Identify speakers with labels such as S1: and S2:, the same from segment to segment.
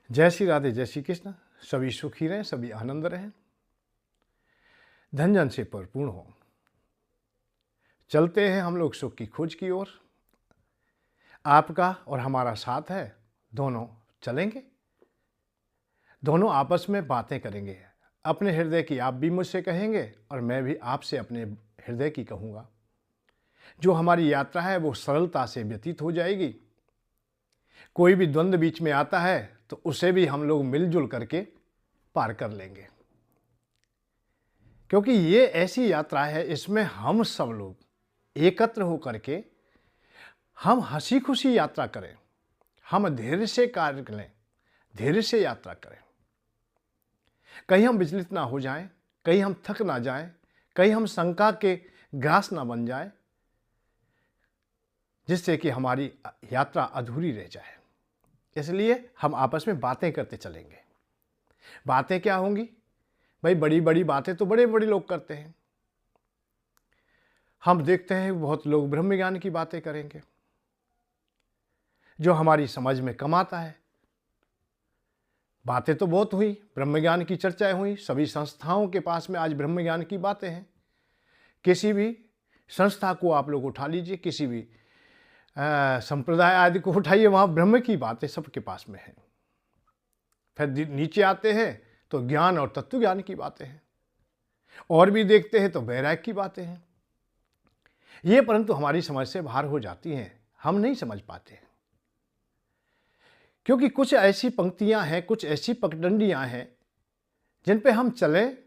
S1: जय श्री राधे, जय श्री कृष्ण। सभी सुखी रहें, सभी आनंद रहें, धन जन से परिपूर्ण हो। चलते हैं हम लोग सुख की खोज की ओर। आपका और हमारा साथ है, दोनों चलेंगे, दोनों आपस में बातें करेंगे। अपने हृदय की आप भी मुझसे कहेंगे और मैं भी आपसे अपने हृदय की कहूँगा। जो हमारी यात्रा है वो सरलता से व्यतीत हो जाएगी। कोई भी द्वंद्व बीच में आता है तो उसे भी हम लोग मिलजुल करके पार कर लेंगे, क्योंकि ये ऐसी यात्रा है, इसमें हम सब लोग एकत्र होकर के हम हंसी खुशी यात्रा करें, हम धैर्य से कार्य करें, धैर्य से यात्रा करें। कहीं हम विचलित ना हो जाएं, कहीं हम थक ना जाएं, कहीं हम शंका के ग्रास ना बन जाएं, जिससे कि हमारी यात्रा अधूरी रह जाए। इसलिए हम आपस में बातें करते चलेंगे। बातें क्या होंगी भाई? बड़ी बड़ी बातें तो बड़े बड़े लोग करते हैं। हम देखते हैं बहुत लोग ब्रह्म ज्ञान की बातें करेंगे, जो हमारी समझ में कम आता है। बातें तो बहुत हुई, ब्रह्म ज्ञान की चर्चाएं हुई, सभी संस्थाओं के पास में आज ब्रह्म ज्ञान की बातें हैं। किसी भी संस्था को आप लोग उठा लीजिए, किसी भी संप्रदाय आदि को उठाइए, वहाँ ब्रह्म की बातें सबके पास में है। फिर नीचे आते हैं तो ज्ञान और तत्व ज्ञान की बातें हैं, और भी देखते हैं तो वैराग्य की बातें हैं। ये परंतु हमारी समझ से बाहर हो जाती हैं, हम नहीं समझ पाते, क्योंकि कुछ ऐसी पंक्तियां हैं, कुछ ऐसी पगडंडियां हैं जिन पे हम चलें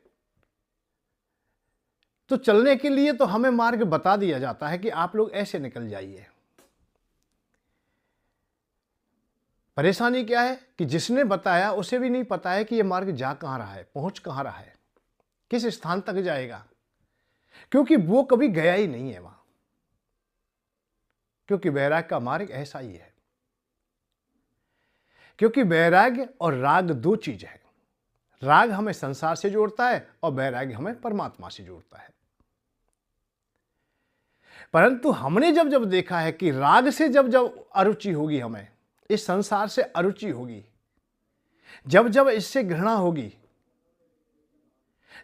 S1: तो चलने के लिए तो हमें मार्ग बता दिया जाता है कि आप लोग ऐसे निकल जाइए। परेशानी क्या है कि जिसने बताया उसे भी नहीं पता है कि ये मार्ग जा कहाँ रहा है, पहुंच कहाँ रहा है, किस स्थान तक जाएगा, क्योंकि वो कभी गया ही नहीं है वहां। क्योंकि वैराग्य का मार्ग ऐसा ही है, क्योंकि वैराग्य और राग दो चीज है। राग हमें संसार से जोड़ता है और वैराग्य हमें परमात्मा से जोड़ता है। परंतु हमने जब जब देखा है कि राग से जब जब अरुचि होगी, हमें इस संसार से अरुचि होगी, जब जब इससे घृणा होगी,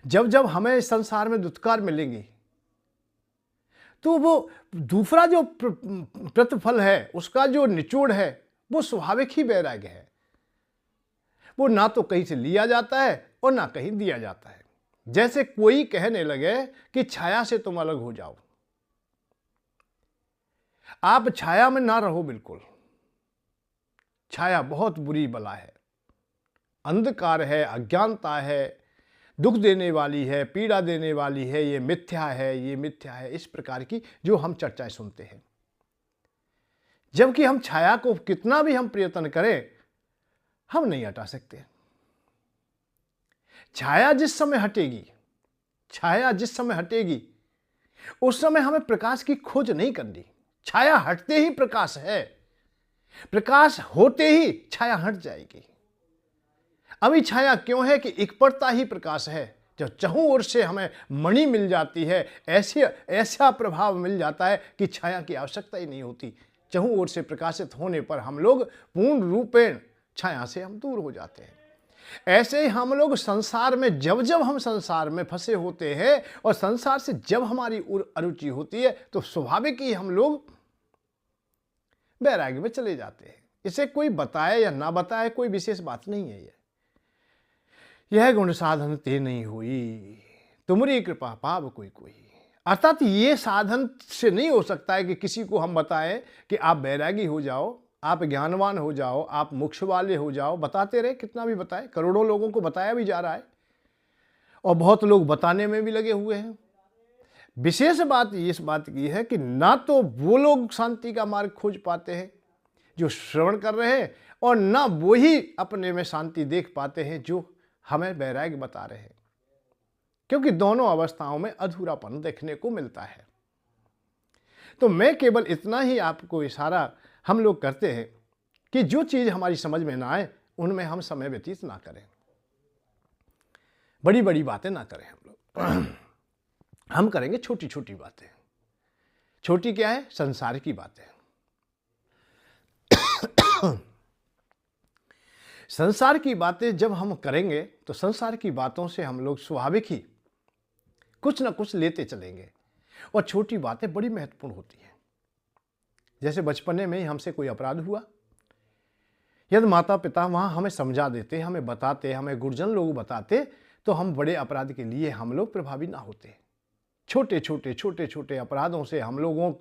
S1: जब जब हमें इस संसार में दुत्कार मिलेंगी, तो वो दूसरा जो प्रतिफल है, उसका जो निचोड़ है, वो स्वाभाविक ही वैराग्य है। वो ना तो कहीं से लिया जाता है और ना कहीं दिया जाता है। जैसे कोई कहने लगे कि छाया से तुम अलग हो जाओ, आप छाया में ना रहो। बिल्कुल, छाया बहुत बुरी बला है, अंधकार है, अज्ञानता है, दुख देने वाली है, पीड़ा देने वाली है, ये मिथ्या है, ये मिथ्या है, इस प्रकार की जो हम चर्चाएं सुनते हैं। जबकि हम छाया को कितना भी हम प्रयत्न करें, हम नहीं हटा सकते। छाया जिस समय हटेगी, छाया जिस समय हटेगी, उस समय हमें प्रकाश की खोज नहीं करनी। छाया हटते ही प्रकाश है, प्रकाश होते ही छाया हट जाएगी। अभी छाया क्यों है कि इकपड़ता ही प्रकाश है। जब चहुं ओर से हमें मणि मिल जाती है, ऐसा प्रभाव मिल जाता है कि छाया की आवश्यकता ही नहीं होती। चहुं ओर से प्रकाशित होने पर हम लोग पूर्ण रूपेण छाया से हम दूर हो जाते हैं। ऐसे ही हम लोग संसार में जब जब हम संसार में फंसे होते हैं और संसार से जब हमारी अरुचि होती है, तो स्वाभाविक ही हम लोग वैराग्य में चले जाते हैं। इसे कोई बताए या ना बताए कोई विशेष बात नहीं है। यह गुण साधन ते नहीं हुई, तुमरी कृपा पाव कोई कोई। अर्थात ये साधन से नहीं हो सकता है कि किसी को हम बताएं कि आप वैरागी हो जाओ, आप ज्ञानवान हो जाओ, आप मोक्ष वाले हो जाओ। बताते रहे, कितना भी बताए, करोड़ों लोगों को बताया भी जा रहा है और बहुत लोग बताने में भी लगे हुए हैं। विशेष बात इस बात की है कि ना तो वो लोग शांति का मार्ग खोज पाते हैं जो श्रवण कर रहे हैं, और ना वो ही अपने में शांति देख पाते हैं जो हमें वैराग्य बता रहे हैं। क्योंकि दोनों अवस्थाओं में अधूरापन देखने को मिलता है। तो मैं केवल इतना ही आपको इशारा हम लोग करते हैं कि जो चीज हमारी समझ में ना आए उनमें हम समय व्यतीत ना करें, बड़ी बड़ी बातें ना करें हम लोग। हम करेंगे छोटी छोटी बातें। छोटी क्या है? संसार की बातें। संसार की बातें जब हम करेंगे तो संसार की बातों से हम लोग स्वाभाविक ही कुछ ना कुछ लेते चलेंगे और छोटी बातें बड़ी महत्वपूर्ण होती हैं। जैसे बचपने में ही हमसे कोई अपराध हुआ, यदि माता पिता वहाँ हमें समझा देते, हमें बताते, हमें गुरुजन लोग बताते, तो हम बड़े अपराध के लिए हम लोग प्रभावी ना होते। छोटे छोटे अपराधों से हम लोगों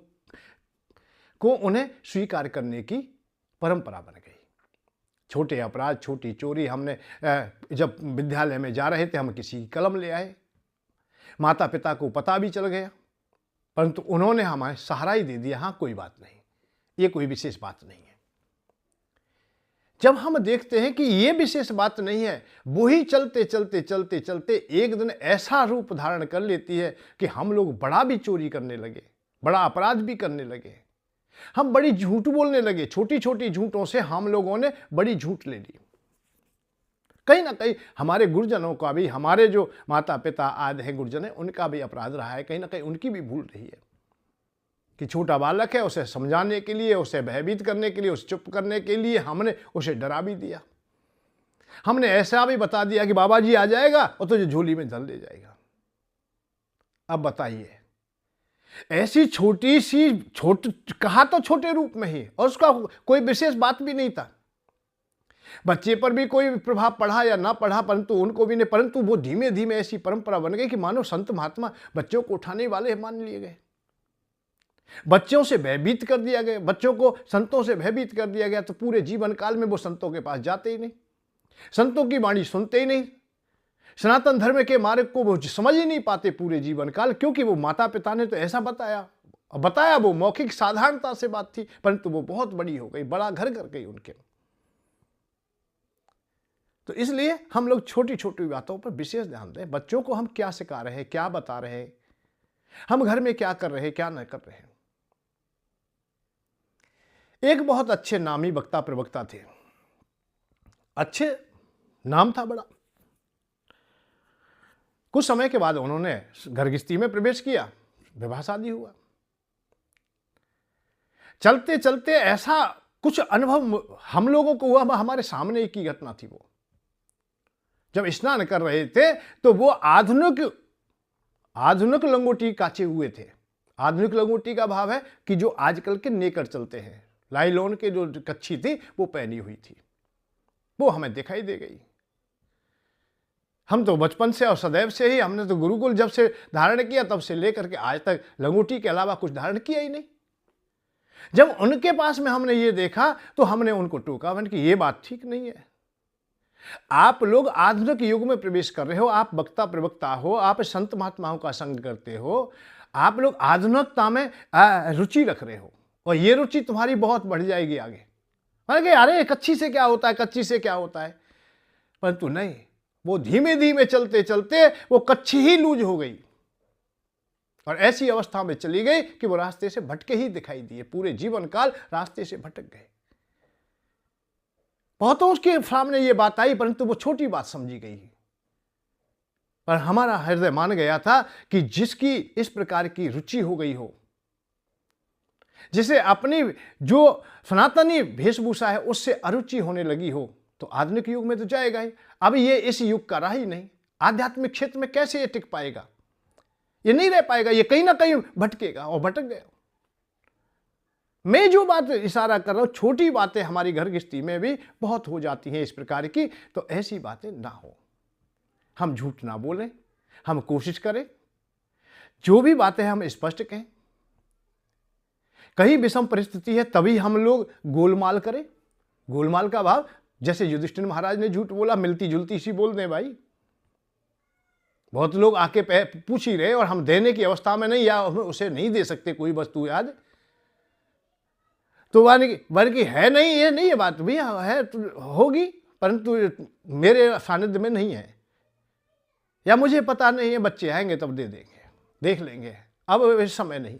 S1: को उन्हें स्वीकार करने की परंपरा बन गई। छोटे अपराध, छोटी चोरी, हमने जब विद्यालय में जा रहे थे हम किसी की कलम ले आए, माता पिता को पता भी चल गया, परंतु उन्होंने हमें सहारा ही दे दिया, हाँ कोई बात नहीं, ये कोई विशेष बात नहीं है। जब हम देखते हैं कि ये विशेष बात नहीं है, वो ही चलते एक दिन ऐसा रूप धारण कर लेती है कि हम लोग बड़ा भी चोरी करने लगे, बड़ा अपराध भी करने लगे, हम बड़ी झूठ बोलने लगे। छोटी छोटी झूठों से हम लोगों ने बड़ी झूठ ले ली। कहीं ना कहीं हमारे गुरुजनों का भी, हमारे जो माता पिता आदि हैं गुरुजन हैं, उनका भी अपराध रहा है, कहीं ना कहीं उनकी भी भूल रही है कि छोटा बालक है, उसे समझाने के लिए, उसे भयभीत करने के लिए, उसे चुप करने के लिए हमने उसे डरा भी दिया। हमने ऐसा भी बता दिया कि बाबा जी आ जाएगा और तुझे झोली में धर ले जाएगा। अब बताइए, ऐसी छोटी सी कहा तो छोटे रूप में ही, और उसका कोई विशेष बात भी नहीं था, बच्चे पर भी कोई प्रभाव पड़ा या ना पड़ा, परंतु उनको भी नहीं, परंतु वो धीमे धीमे ऐसी परंपरा बन गई कि मानो संत महात्मा बच्चों को उठाने वाले मान लिए गए, बच्चों से भयभीत कर दिया गया, बच्चों को संतों से भयभीत कर दिया गया, तो पूरे जीवन काल में वो संतों के पास जाते ही नहीं, संतों की वाणी सुनते ही नहीं, सनातन धर्म के मार्ग को वो समझ ही नहीं पाते पूरे जीवन काल, क्योंकि वो माता पिता ने तो ऐसा बताया वो मौखिक साधारणता से बात थी, परंतु वो बहुत बड़ी हो गई, बड़ा घर कर गई उनके। तो इसलिए हम लोग छोटी छोटी बातों पर विशेष ध्यान दें। बच्चों को हम क्या सिखा रहे हैं, क्या बता रहे हैं, हम घर में क्या कर रहे हैं, क्या न कर रहे हैं। एक बहुत अच्छे नामी वक्ता प्रवक्ता थे, अच्छे नाम था बड़ा। कुछ समय के बाद उन्होंने घर गृहस्थी में प्रवेश किया, विवाह शादी हुआ। चलते चलते ऐसा कुछ अनुभव हम लोगों को हुआ, हमारे सामने की घटना थी। वो जब स्नान कर रहे थे तो वो आधुनिक लंगोटी काचे हुए थे। आधुनिक लंगोटी का भाव है कि जो आजकल के नेकर चलते हैं, लाइलॉन के जो कच्छी थी वो पहनी हुई थी, वो हमें दिखाई दे गई। हम तो बचपन से और सदैव से ही, हमने तो गुरुकुल जब से धारण किया तब से लेकर के आज तक लंगोटी के अलावा कुछ धारण किया ही नहीं। जब उनके पास में हमने ये देखा तो हमने उनको टोका कि ये बात ठीक नहीं है। आप लोग आधुनिक युग में प्रवेश कर रहे हो, आप वक्ता प्रवक्ता हो, आप संत महात्माओं का संग करते हो, आप लोग आधुनिकता में रुचि रख रहे हो, और ये रुचि तुम्हारी बहुत बढ़ जाएगी आगे। मैंने कहा अरे कच्ची से क्या होता है, कच्ची से क्या होता है, परंतु नहीं, वो धीमे धीमे चलते चलते वो कच्ची ही लूज हो गई और ऐसी अवस्था में चली गई कि वो रास्ते से भटके ही दिखाई दिए, पूरे जीवन काल रास्ते से भटक गए। बहुतों उसके सामने ये बात आई, परंतु वो छोटी बात समझी गई, पर हमारा हृदय मान गया था कि जिसकी इस प्रकार की रुचि हो गई हो, जिसे अपनी जो सनातनी वेशभूषा है उससे अरुचि होने लगी हो, तो आधुनिक युग में तो जाएगा ही। अब ये इस युग का रहा ही नहीं, आध्यात्मिक क्षेत्र में कैसे ये टिक पाएगा, ये नहीं रह पाएगा, ये कहीं ना कहीं भटकेगा, और भटक गया। मैं जो बात इशारा कर रहा हूं, छोटी बातें हमारी घर गृहस्थी में भी बहुत हो जाती हैं इस प्रकार की, तो ऐसी बातें ना हो, हम झूठ ना बोलें, हम कोशिश करें जो भी बातें हम स्पष्ट कहें। कहीं विषम परिस्थिति है तभी हम लोग गोलमाल करें। गोलमाल का भाव, जैसे युधिष्ठिर महाराज ने झूठ बोला, मिलती जुलती सी बोल दें भाई। बहुत लोग आके पूछ ही रहे और हम देने की अवस्था में नहीं, या हम उसे नहीं दे सकते कोई वस्तु याद, तो बल्कि है नहीं, ये नहीं है बात भैया, है तो होगी, परंतु मेरे सानिध्य में नहीं है, या मुझे पता नहीं है, बच्चे आएंगे तब दे देंगे, देख लेंगे, अब इस समय नहीं।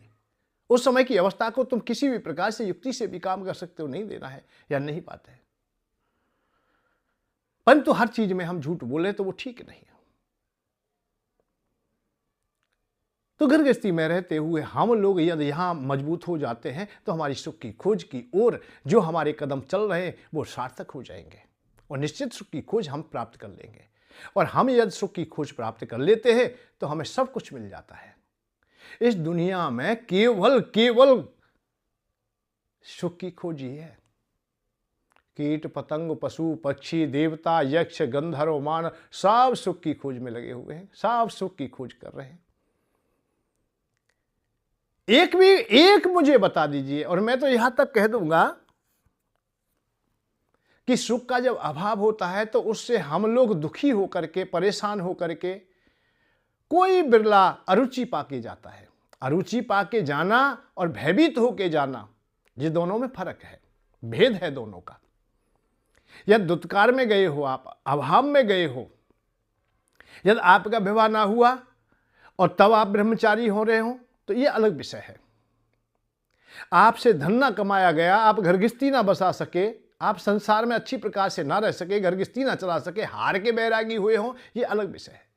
S1: उस समय की अवस्था को तुम किसी भी प्रकार से युक्ति से भी काम कर सकते हो, नहीं देना है या नहीं पाते, परंतु हर चीज में हम झूठ बोले तो वो ठीक नहीं है। तो घर गृहस्थी में रहते हुए हम लोग यदि यहाँ मजबूत हो जाते हैं तो हमारी सुख की खोज की ओर जो हमारे कदम चल रहे हैं वो सार्थक हो जाएंगे, और निश्चित सुख की खोज हम प्राप्त कर लेंगे। और हम यदि सुख की खोज प्राप्त कर लेते हैं तो हमें सब कुछ मिल जाता है। इस दुनिया में केवल सुख की खोज ही है। कीट पतंग पशु पक्षी देवता यक्ष गंधर्व मानव सब सुख की खोज में लगे हुए हैं, सब सुख की खोज कर रहे हैं। एक मुझे बता दीजिए, और मैं तो यहां तक कह दूंगा कि सुख का जब अभाव होता है तो उससे हम लोग दुखी होकर के, परेशान होकर के, कोई बिरला अरुचि पाके जाता है। अरुचि पाके जाना और भयभीत होके जाना, ये दोनों में फर्क है, भेद है दोनों का। यदि दुत्कार में गए हो, आप अभाव में गए हो, यदि आपका विवाह ना हुआ और तब आप ब्रह्मचारी हो रहे हो, तो ये अलग विषय है। आपसे धन ना कमाया गया, आप घरगृहस्थी ना बसा सके, आप संसार में अच्छी प्रकार से ना रह सके, घरगृहस्थी ना चला सके, हार के बैरागी हुए हो, ये अलग विषय है।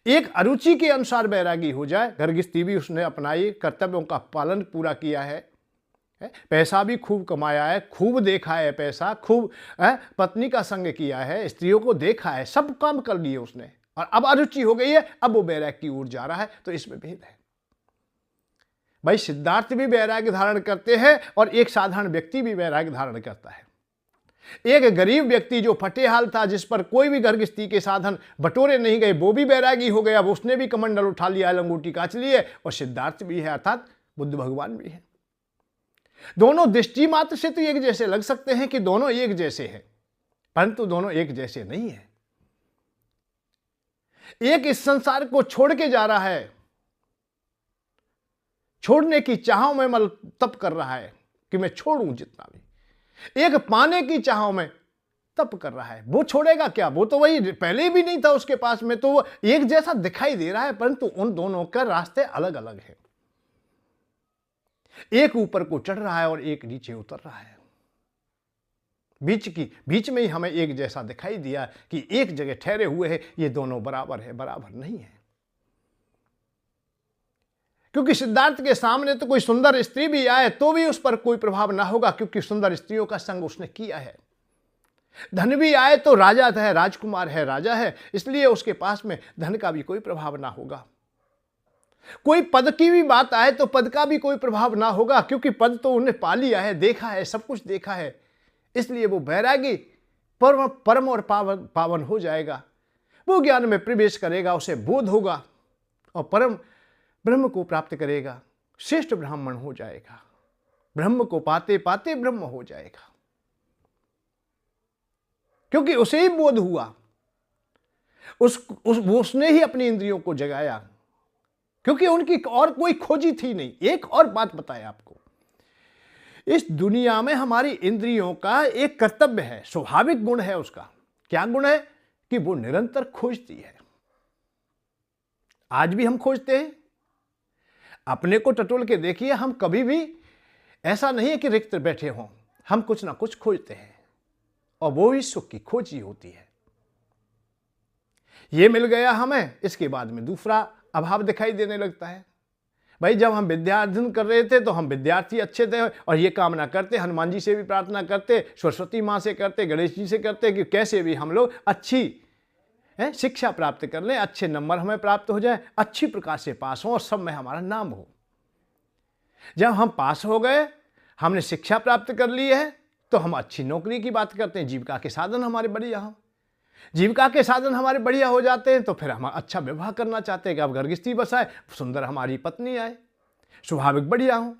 S1: एक अरुचि के अनुसार बैरागी हो जाए, घरगृहस्थी भी उसने अपनाई, कर्तव्यों का पालन पूरा किया है, पैसा भी खूब कमाया है, खूब देखा है पैसा, खूब पत्नी का संग किया है, स्त्रियों को देखा है, सब काम कर लिए उसने, और अब अरुचि हो गई है, अब वो बैराग की ओर जा रहा है, तो इसमें भेद है। भाई सिद्धार्थ भी वैराग्य धारण करते हैं और एक साधारण व्यक्ति भी वैराग्य धारण करता है। एक गरीब व्यक्ति जो फटेहाल था, जिस पर कोई भी घरगृहस्थी के साधन बटोरे नहीं गए, वो भी वैरागी हो गया, उसने भी कमंडल उठा लिया, लंगोटी काच ली है, और सिद्धार्थ भी है, अर्थात बुद्ध भगवान भी है। दोनों दृष्टि मात्र से तो एक जैसे लग सकते हैं कि दोनों एक जैसे हैं, परंतु दोनों एक जैसे नहीं है। एक इस संसार को छोड़ के जा रहा है, छोड़ने की चाहों में मल तप कर रहा है कि मैं छोड़ूं जितना भी। एक पाने की चाहों में तप कर रहा है, वो छोड़ेगा क्या? वो तो वही पहले भी नहीं था उसके पास में, तो वो एक जैसा दिखाई दे रहा है, परंतु उन दोनों के रास्ते अलग अलग हैं। एक ऊपर को चढ़ रहा है और एक नीचे उतर रहा है। बीच में ही हमें एक जैसा दिखाई दिया कि एक जगह ठहरे हुए हैं, ये दोनों बराबर है, बराबर नहीं है। क्योंकि सिद्धार्थ के सामने तो कोई सुंदर स्त्री भी आए तो भी उस पर कोई प्रभाव ना होगा, क्योंकि सुंदर स्त्रियों का संग उसने किया है। धन भी आए तो राजा है, राजकुमार है, राजा है, इसलिए उसके पास में धन का भी कोई प्रभाव ना होगा। कोई पद की भी बात आए तो पद का भी कोई प्रभाव ना होगा, क्योंकि पद तो उन्हें पा लिया है, देखा है, सब कुछ देखा है, इसलिए वो बैरागी परम और पावन हो जाएगा। वो ज्ञान में प्रवेश करेगा, उसे बोध होगा और परम ब्रह्म को प्राप्त करेगा, श्रेष्ठ ब्राह्मण हो जाएगा, ब्रह्म को पाते पाते ब्रह्म हो जाएगा, क्योंकि उसे ही बोध हुआ, उसने ही अपनी इंद्रियों को जगाया, क्योंकि उनकी और कोई खोजी थी नहीं। एक और बात बताए आपको, इस दुनिया में हमारी इंद्रियों का एक कर्तव्य है, स्वाभाविक गुण है उसका। क्या गुण है? कि वो निरंतर खोजती है। आज भी हम खोजते हैं। अपने को टटोल के देखिए, हम कभी भी ऐसा नहीं है कि रिक्त बैठे हों, हम कुछ ना कुछ खोजते हैं, और वो ही सुख की खोज ही होती है। ये मिल गया हमें, इसके बाद में दूसरा अभाव दिखाई देने लगता है। भाई जब हम विद्यार्जन कर रहे थे तो हम विद्यार्थी अच्छे थे और ये कामना करते, हनुमान जी से भी प्रार्थना करते, सरस्वती माँ से करते, गणेश जी से करते कि कैसे भी हम लोग अच्छी शिक्षा प्राप्त कर लें, अच्छे नंबर हमें प्राप्त हो जाए, अच्छी प्रकार से पास हो और सब में हमारा नाम हो। जब हम पास हो गए, हमने शिक्षा प्राप्त कर ली है, तो हम अच्छी नौकरी की बात करते हैं, जीविका के साधन हमारे बढ़िया हो। जीविका के साधन हमारे बढ़िया हो जाते हैं तो फिर हम अच्छा विवाह करना चाहते हैं कि अब घरगृहस्थी बसाए, सुंदर हमारी पत्नी आए, स्वाभाविक बढ़िया हो।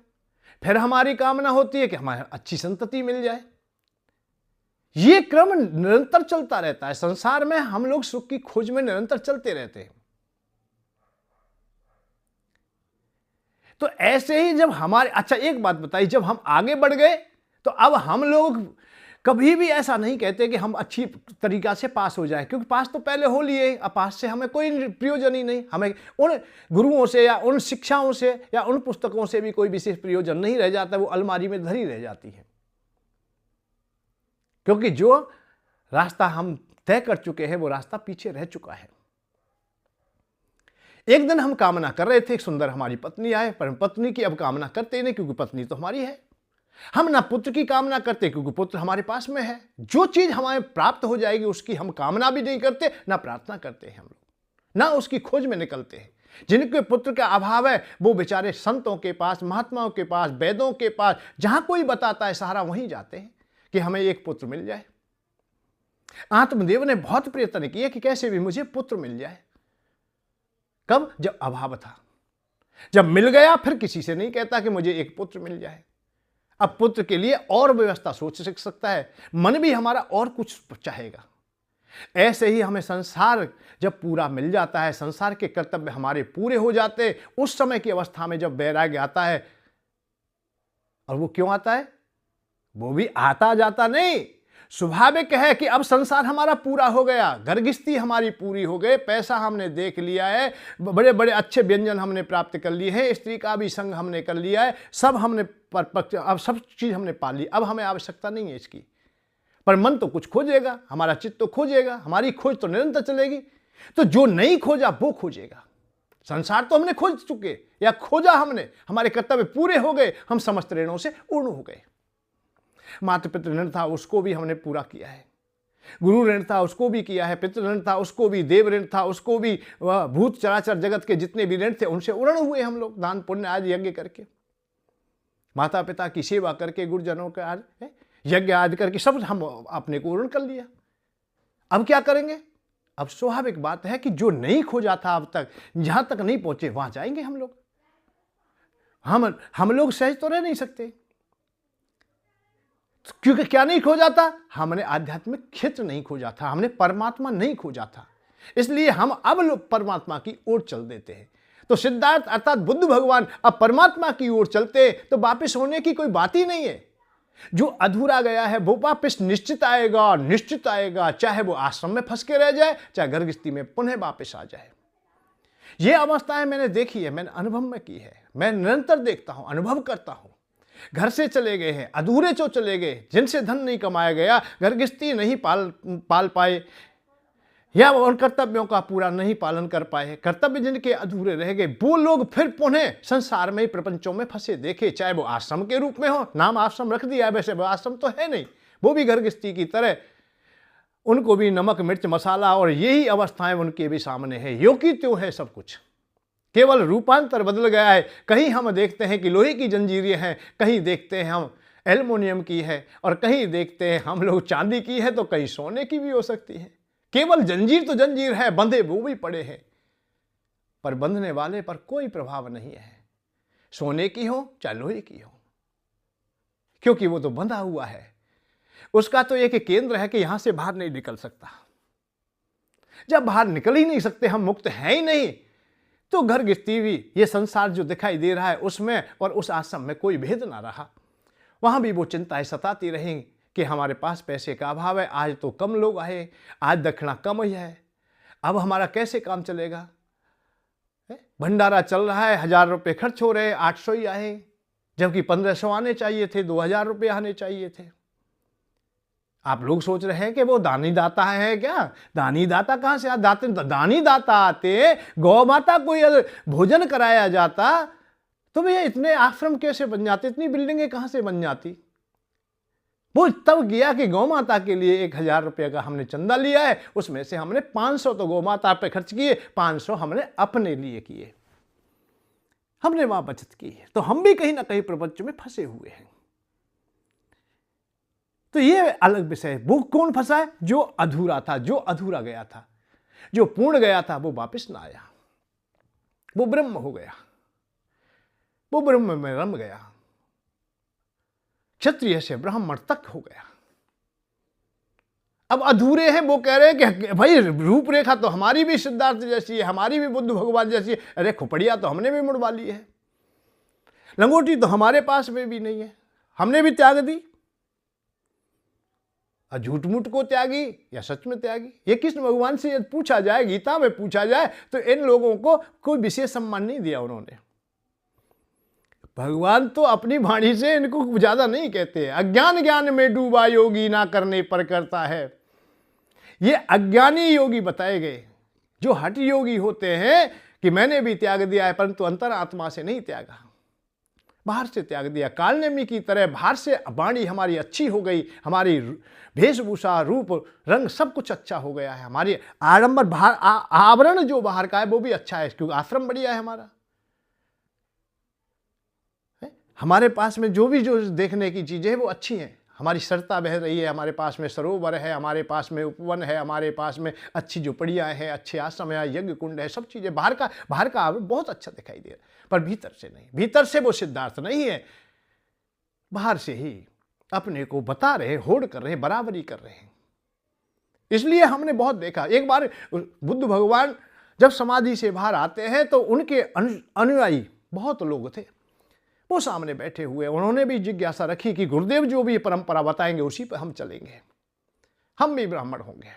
S1: फिर हमारी कामना होती है कि हमारे अच्छी संतति मिल जाए। ये क्रम निरंतर चलता रहता है। संसार में हम लोग सुख की खोज में निरंतर चलते रहते हैं। तो ऐसे ही जब हमारे, अच्छा एक बात बताइए, जब हम आगे बढ़ गए तो अब हम लोग कभी भी ऐसा नहीं कहते कि हम अच्छी तरीका से पास हो जाएं, क्योंकि पास तो पहले हो लिए, अब पास से हमें कोई प्रयोजन ही नहीं। हमें उन गुरुओं से या उन शिक्षाओं से या उन पुस्तकों से भी कोई विशेष प्रयोजन नहीं रह जाता, वो अलमारी में धरी रह जाती है। क्योंकि जो रास्ता हम तय कर चुके हैं वो रास्ता पीछे रह चुका है। एक दिन हम कामना कर रहे थे सुंदर हमारी पत्नी आए, पर पत्नी की अब कामना करते नहीं, क्योंकि पत्नी तो हमारी है। हम ना पुत्र की कामना करते क्योंकि पुत्र हमारे पास में है। जो चीज हमें प्राप्त हो जाएगी उसकी हम कामना भी नहीं करते, ना प्रार्थना करते हैं हम लोग, ना उसकी खोज में निकलते हैं। जिनके पुत्र का अभाव है वो बेचारे संतों के पास, महात्माओं के पास, वेदों के पास, जहां कोई बताता है सहारा वहीं जाते हैं कि हमें एक पुत्र मिल जाए। आत्मदेव ने बहुत प्रयत्न किए कि कैसे भी मुझे पुत्र मिल जाए। कब? जब अभाव था। जब मिल गया फिर किसी से नहीं कहता कि मुझे एक पुत्र मिल जाए। अब पुत्र के लिए और व्यवस्था सोच सकता है, मन भी हमारा और कुछ चाहेगा। ऐसे ही हमें संसार जब पूरा मिल जाता है, संसार के कर्तव्य हमारे पूरे हो जाते, उस समय की अवस्था में जब वैराग्य आता है, और वो क्यों आता है? वो भी आता जाता नहीं, स्वाभाविक है कि अब संसार हमारा पूरा हो गया, घरगृहस्थी हमारी पूरी हो गई, पैसा हमने देख लिया है, बड़े बड़े अच्छे व्यंजन हमने प्राप्त कर लिए हैं, स्त्री का भी संग हमने कर लिया है, सब हमने अब सब चीज हमने पा ली, अब हमें आवश्यकता नहीं है इसकी। पर मन तो कुछ खोजेगा, हमारा चित्त तो खोजेगा, हमारी खोज तो निरंतर चलेगी। तो जो नहीं खोजा वो खोजेगा। संसार तो हमने खोज चुके या खोजा हमने, हमारे कर्तव्य पूरे हो गए, हम समस्त ऋणों से पूर्ण हो गए। माता पितृ ऋण था उसको भी हमने पूरा किया है, गुरु ऋण था उसको भी किया है, पितृ ऋण था उसको भी, देव ऋण था उसको भी, भूत चराचर जगत के जितने भी ऋण थे उनसे उर्ण हुए हम लोग, दान पुण्य आज यज्ञ करके, माता पिता की सेवा करके, गुरुजनों के आज यज्ञ आदि करके सब हम अपने को ऋण कर लिया। अब क्या करेंगे? अब स्वाभाविक बात है कि जो नहीं खोजा था अब तक, जहां तक नहीं पहुंचे वहां जाएंगे हम लोग। हम लोग सहज तो रह नहीं सकते, क्योंकि क्या नहीं खोजा था? हमने आध्यात्मिक क्षेत्र नहीं खोजा था, हमने परमात्मा नहीं खोजा था, इसलिए हम अब लोग परमात्मा की ओर चल देते हैं। तो सिद्धार्थ अर्थात बुद्ध भगवान अब परमात्मा की ओर चलते तो वापिस होने की कोई बात ही नहीं है। जो अधूरा गया है वो वापिस निश्चित आएगा, निश्चित आएगा, चाहे वो आश्रम में फंस के रह जाए, चाहे घरगृहस्थी में पुनः वापिस आ जाए। ये अवस्थाएं मैंने देखी है, मैंने अनुभव में की है, मैं निरंतर देखता हूं, अनुभव करता हूं। घर से चले गए हैं, अधूरे जो चले गए, जिनसे धन नहीं कमाया गया, घरगृहस्थी नहीं पाल पाए, या उन कर्तव्यों का पूरा नहीं पालन कर पाए, कर्तव्य जिनके अधूरे रह गए, वो लोग फिर पुनः संसार में, प्रपंचों में फंसे देखे, चाहे वो आश्रम के रूप में हो, नाम आश्रम रख दिया, वैसे वो आश्रम तो है नहीं, वो भी घरगृहस्थी की तरह, उनको भी नमक मिर्च मसाला और यही अवस्थाएं उनके भी सामने है। यो की त्यों है सब कुछ, केवल रूपांतर बदल गया है। कहीं हम देखते हैं कि लोहे की जंजीरें हैं, कहीं देखते हैं हम एल्युमिनियम की है, और कहीं देखते हैं हम लोग चांदी की है, तो कहीं सोने की भी हो सकती है। केवल जंजीर तो जंजीर है, बंधे वो भी पड़े हैं, पर बंधने वाले पर कोई प्रभाव नहीं है, सोने की हो चाहे लोहे की हो, क्योंकि वो तो बंधा हुआ है। उसका तो एक केंद्र है कि यहां से बाहर नहीं निकल सकता। जब बाहर निकल ही नहीं सकते, हम मुक्त हैं ही नहीं, तो घरगृहस्थी भी, ये संसार जो दिखाई दे रहा है उसमें और उस आश्रम में कोई भेद ना रहा। वहां भी वो चिंताएं सताती रहेंगी कि हमारे पास पैसे का अभाव है, आज तो कम लोग आए, आज दक्षिणा कम ही है, अब हमारा कैसे काम चलेगा? भंडारा चल रहा है, 1000 रुपये खर्च हो रहे, 800 ही आए, जबकि 1500 आने चाहिए थे, 2000 रुपये आने चाहिए थे। आप लोग सोच रहे हैं कि वो दानी दाता है क्या? दानी दाता कहां से आते? दानी दाता आते, गौ माता को भोजन कराया जाता तो भैया इतने आश्रम कैसे बन जाते, इतनी बिल्डिंगें कहां से बन जाती? वो तब किया कि गौ माता के लिए 1000 रुपये का हमने चंदा लिया है, उसमें से हमने 500 तो गौ माता पे खर्च किए, 500 हमने अपने लिए किए, हमने वहां बचत की है। तो हम भी कहीं ना कहीं प्रपंच में फंसे हुए हैं। तो ये अलग विषय है। वो कौन फंसा है? जो अधूरा था, जो अधूरा गया था, जो पूर्ण गया था वो वापस ना आया, वो ब्रह्म हो गया, वो ब्रह्म में रम गया, क्षत्रिय से ब्राह्मण तक हो गया। अब अधूरे हैं, वो कह रहे हैं कि भाई रूपरेखा तो हमारी भी सिद्धार्थ जैसी है, हमारी भी बुद्ध भगवान जैसी है, अरे खुपड़िया तो हमने भी मुड़वा ली है, लंगोटी तो हमारे पास में भी नहीं है, हमने भी त्याग दी। झूठ मूठ को त्यागी या सच में त्यागी? ये कृष्ण भगवान से यदि पूछा जाए, गीता में पूछा जाए, तो इन लोगों को कोई विशेष सम्मान नहीं दिया उन्होंने। भगवान तो अपनी वाणी से इनको ज्यादा नहीं कहते। अज्ञान ज्ञान में डूबा योगी ना करने पर करता है। ये अज्ञानी योगी बताए गए। जो हठ योगी होते हैं कि मैंने भी त्याग दिया है, परंतु अंतरात्मा से नहीं त्यागा, बाहर से त्याग दिया। कालनेमी की तरह बाहर से वाणी हमारी अच्छी हो गई, हमारी वेशभूषा, रूप, रंग सब कुछ अच्छा हो गया है। हमारी आडंबर बाहर आवरण जो बाहर का है वो भी अच्छा है, क्योंकि आश्रम बढ़िया है हमारा। हमारे पास में जो देखने की चीजें हैं वो अच्छी हैं। हमारी सरता बह रही है, हमारे पास में सरोवर है, हमारे पास में उपवन है, हमारे पास में अच्छी झोपड़ियाँ हैं, अच्छे आश्रम है, यज्ञ कुंड है, सब चीज़ें बाहर का आवरण बहुत अच्छा दिखाई दे रहा है, पर भीतर से नहीं। भीतर से वो सिद्धार्थ नहीं है, बाहर से ही अपने को बता रहे, होड़ कर रहे, बराबरी कर रहे हैं। इसलिए हमने बहुत देखा, एक बार बुद्ध भगवान जब समाधि से बाहर आते हैं तो उनके अनुयायी बहुत लोग थे, वो सामने बैठे हुए। उन्होंने भी जिज्ञासा रखी कि गुरुदेव जो भी परंपरा बताएंगे उसी पर हम चलेंगे, हम भी ब्राह्मण होंगे।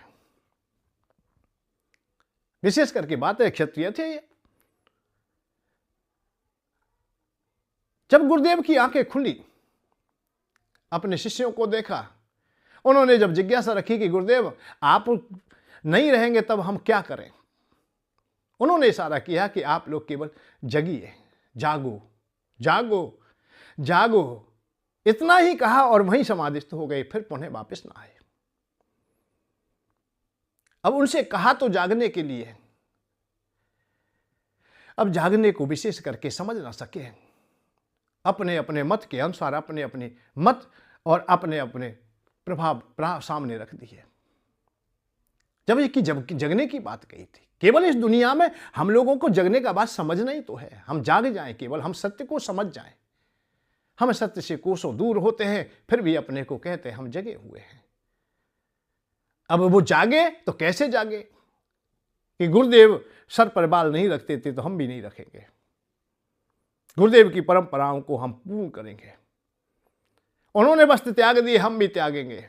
S1: विशेष करके बातें क्षत्रिय थे। जब गुरुदेव की आंखें खुली, अपने शिष्यों को देखा, उन्होंने जब जिज्ञासा रखी कि गुरुदेव आप नहीं रहेंगे तब हम क्या करें, उन्होंने इशारा किया कि आप लोग केवल जगिए, जागो जागो जागो, इतना ही कहा और वहीं समाधिस्थ हो गए, फिर पुनः वापस ना आए। अब उनसे कहा तो जागने के लिए, अब जागने को विशेष करके समझ ना सके, अपने अपने मत के अनुसार अपने अपने मत और अपने अपने प्रभाव सामने रख दिए। जब जगने की बात कही थी, केवल इस दुनिया में हम लोगों को जगने का बात समझना ही तो है, हम जाग जाएं, केवल हम सत्य को समझ जाएं। हम सत्य से कोसों दूर होते हैं, फिर भी अपने को कहते हैं हम जगे हुए हैं। अब वो जागे तो कैसे जागे कि गुरुदेव सर पर बाल नहीं रखते थे तो हम भी नहीं रखेंगे, गुरुदेव की परंपराओं को हम पूर्ण करेंगे। उन्होंने वस्त्र त्याग दिए, हम भी त्यागेंगे।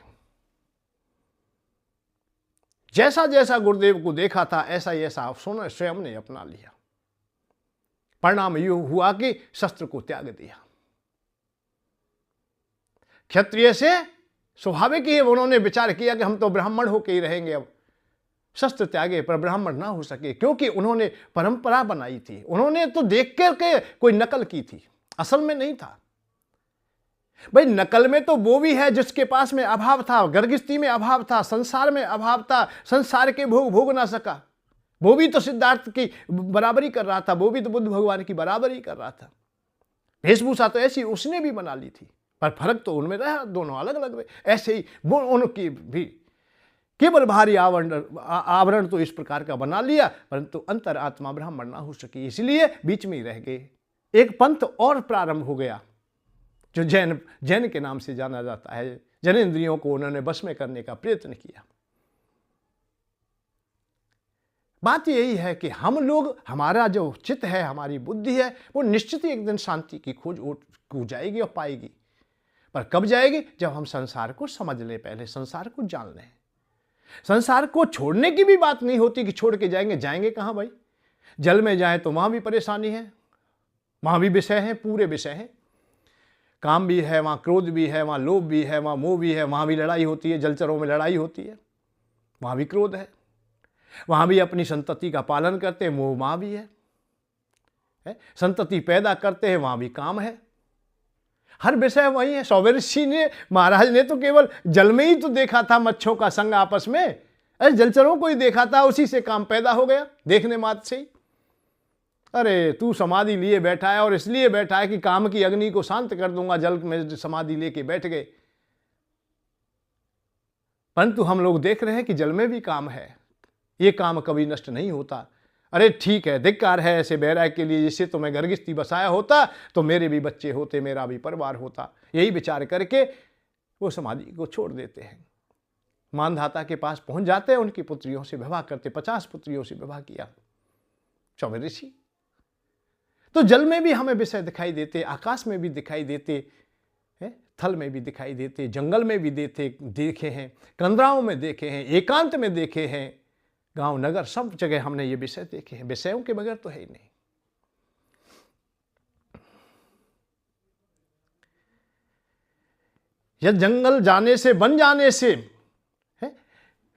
S1: जैसा जैसा गुरुदेव को देखा था ऐसा ही ऐसा स्वयं ने अपना लिया। परिणाम यह हुआ कि शस्त्र को त्याग दिया। क्षत्रिय से स्वाभाविक ही उन्होंने विचार किया कि हम तो ब्राह्मण होकर ही रहेंगे। अब शस्त्र त्यागे पर ब्राह्मण ना हो सके, क्योंकि उन्होंने परंपरा बनाई थी। उन्होंने तो देख करके कोई नकल की थी, असल में नहीं था। भाई नकल में तो वो भी है जिसके पास में अभाव था, गर्गिस्ती में अभाव था, संसार में अभाव था, संसार के भोग भोग ना सका। वो भी तो सिद्धार्थ की बराबरी कर रहा था, वो भी तो बुद्ध भगवान की बराबरी कर रहा था। वेशभूषा तो ऐसी उसने भी बना ली थी, पर फर्क तो उनमें रहा, दोनों अलग अलग रहे। ऐसे ही वो उनकी भी केवल बाहरी आवरण तो इस प्रकार का बना लिया, परंतु अंतर आत्मा ब्राह्मण ना हो सकी, इसलिए बीच में ही रह गए। एक पंथ और प्रारंभ हो गया जो जैन के नाम से जाना जाता है। जनेंद्रियों को उन्होंने बस में करने का प्रयत्न किया। बात यही है कि हम लोग, हमारा जो चित्त है, हमारी बुद्धि है, वो निश्चित ही एक दिन शांति की खोज को जाएगी और पाएगी। पर कब जाएगी? जब हम संसार को समझ लें, पहले संसार को जान लें। संसार को छोड़ने की भी बात नहीं होती कि छोड़ के जाएंगे कहां भाई? जल में जाए तो वहां भी परेशानी है, वहां भी विषय है, पूरे विषय हैं। काम भी है, वहां क्रोध भी है, वहां लोभ भी है, वहां मोह भी है, वहां भी लड़ाई होती है, जलचरों में लड़ाई होती है, वहां भी क्रोध है, वहां भी अपनी संतति का पालन करते हैं, मोह वहां भी है, संतति पैदा करते हैं, वहां भी काम है, हर विषय वही है। सौवर्षि ने, महाराज ने तो केवल जल में ही तो देखा था मच्छों का संग आपस में, अरे जलचरों को ही देखा था, उसी से काम पैदा हो गया देखने मात्र से ही। अरे तू समाधि लिए बैठा है और इसलिए बैठा है कि काम की अग्नि को शांत कर दूंगा, जल में समाधि लेके बैठ गए। परंतु हम लोग देख रहे हैं कि जल में भी काम है, ये काम कभी नष्ट नहीं होता। अरे ठीक है, धिक्कार है ऐसे बैराग के लिए, जिससे तो मैं गर्गिस्ती बसाया होता तो मेरे भी बच्चे होते, मेरा भी परिवार होता। यही विचार करके वो समाधि को छोड़ देते हैं, मानधाता के पास पहुंच जाते हैं, उनकी पुत्रियों से विवाह करते। 50 पुत्रियों से विवाह किया सौवर्षि। तो जल में भी हमें विषय दिखाई देते, आकाश में भी दिखाई देते, थल में भी दिखाई देते, जंगल में भी देखे हैं, कंदराओं में देखे हैं, एकांत में देखे हैं, गांव नगर सब जगह हमने ये विषय देखे हैं। विषयों के बगैर तो है ही नहीं। यह जंगल जाने से, बन जाने से,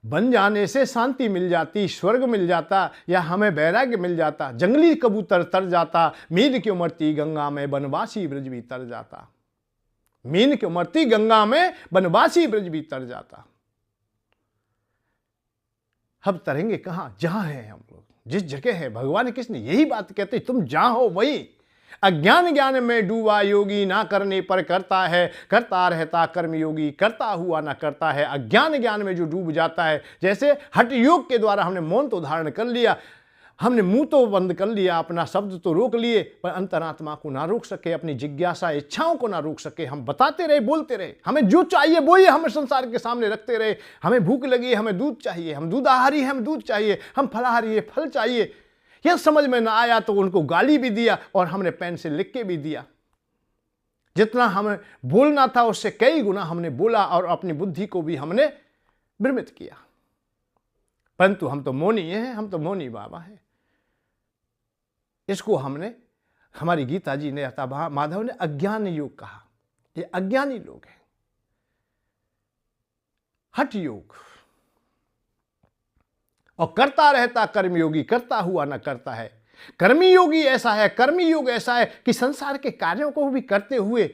S1: बन जाने से शांति मिल जाती, स्वर्ग मिल जाता, या हमें वैराग्य मिल जाता। जंगली कबूतर तर जाता, मीन क्यों मरती गंगा में, बनवासी ब्रज भी तर जाता। मीन क्यों मरती गंगा में, बनवासी ब्रज भी तर जाता। हम तरेंगे कहां? जहां हैं हम लोग, जिस जगह है। भगवान कृष्ण यही बात कहते, तुम जहां हो वही। अज्ञान ज्ञान में डूबा योगी, ना करने पर करता है, करता रहता कर्म योगी, करता हुआ ना करता है। अज्ञान ज्ञान में जो डूब जाता है, जैसे हठ योग के द्वारा हमने मौन तो धारण कर लिया, हमने मुंह तो बंद कर लिया, अपना शब्द तो रोक लिए, पर अंतरात्मा को ना रोक सके, अपनी जिज्ञासा इच्छाओं को ना रोक सके। हम बताते रहे, बोलते रहे, हमें जो चाहिए वो ही हम संसार के सामने रखते रहे। हमें भूख लगी, हमें दूध चाहिए, हम दूधाहारी हैं, हम दूध चाहिए, हम फलाहारी है, फल चाहिए। यह समझ में ना आया तो उनको गाली भी दिया, और हमने पेन से लिख के भी दिया। जितना हमें बोलना था उससे कई गुना हमने बोला, और अपनी बुद्धि को भी हमने भ्रमित किया। परंतु हम तो मौनी हैं, हम तो मौनी बाबा हैं। इसको हमने, हमारी गीता जी ने, अथा माधव ने अज्ञान योग कहा। ये अज्ञानी लोग हैं। हठ योग और करता रहता कर्मयोगी, करता हुआ न करता है। कर्मी योगी ऐसा है, कर्मी योग ऐसा है कि संसार के कार्यों को भी करते हुए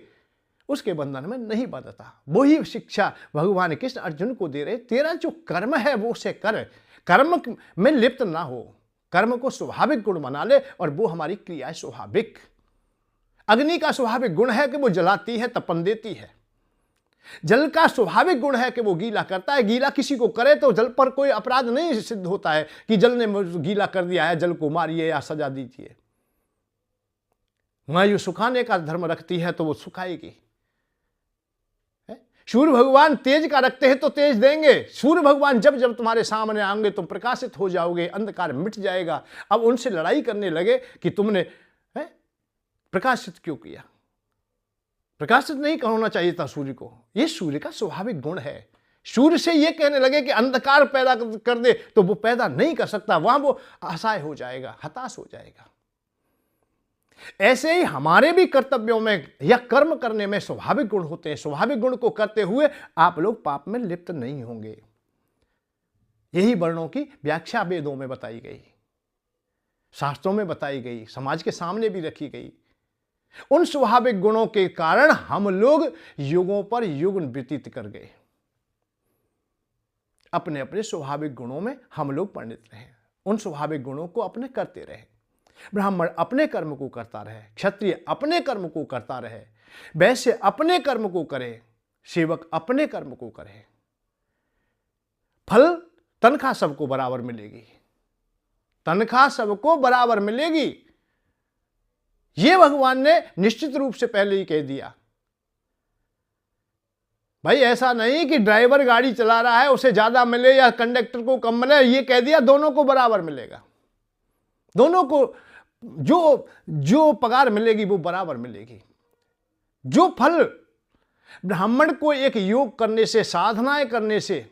S1: उसके बंधन में नहीं बंधता। वही शिक्षा भगवान कृष्ण अर्जुन को दे रहे, तेरा जो कर्म है वो से कर, कर्म में लिप्त ना हो, कर्म को स्वाभाविक गुण बना ले, और वो हमारी क्रिया है स्वाभाविक। अग्नि का स्वाभाविक गुण है कि वो जलाती है, तपन देती है। जल का स्वाभाविक गुण है कि वो गीला करता है। गीला किसी को करे तो जल पर कोई अपराध नहीं सिद्ध होता है कि जल ने गीला कर दिया है, जल को मारिए या सजा दीजिए। वायु सुखाने का धर्म रखती है तो वो सुखाएगी। सूर्य भगवान तेज का रखते हैं तो तेज देंगे। सूर्य भगवान जब जब तुम्हारे सामने आएंगे तुम प्रकाशित हो जाओगे, अंधकार मिट जाएगा। अब उनसे लड़ाई करने लगे कि तुमने प्रकाशित क्यों किया। प्रकाशित नहीं होना चाहिए था सूर्य को, यह सूर्य का स्वाभाविक गुण है। सूर्य से यह कहने लगे कि अंधकार पैदा कर दे तो वो पैदा नहीं कर सकता, वहां वो असहाय हो जाएगा, हताश हो जाएगा। ऐसे ही हमारे भी कर्तव्यों में या कर्म करने में स्वाभाविक गुण होते हैं। स्वाभाविक गुण को करते हुए आप लोग पाप में लिप्त नहीं होंगे। यही वर्णों की व्याख्या वेदों में बताई गई, शास्त्रों में बताई गई, समाज के सामने भी रखी गई। उन स्वाभाविक गुणों के कारण हम लोग युगों पर युग व्यतीत कर गए। अपने अपने स्वाभाविक गुणों में हम लोग परिणित रहे, उन स्वाभाविक गुणों को अपने करते रहे। ब्राह्मण अपने कर्म को करता रहे, क्षत्रिय अपने कर्म को करता रहे, वैश्य अपने कर्म को करे, सेवक अपने कर्म को करे। फल तनख्वाह सबको बराबर मिलेगी, तनख्वाह सबको बराबर मिलेगी। यह भगवान ने निश्चित रूप से पहले ही कह दिया। भाई ऐसा नहीं कि ड्राइवर गाड़ी चला रहा है उसे ज्यादा मिले या कंडक्टर को कम मिले, यह कह दिया दोनों को बराबर मिलेगा। दोनों को जो जो पगार मिलेगी वो बराबर मिलेगी। जो फल ब्राह्मण को एक योग करने से, साधनाएं करने से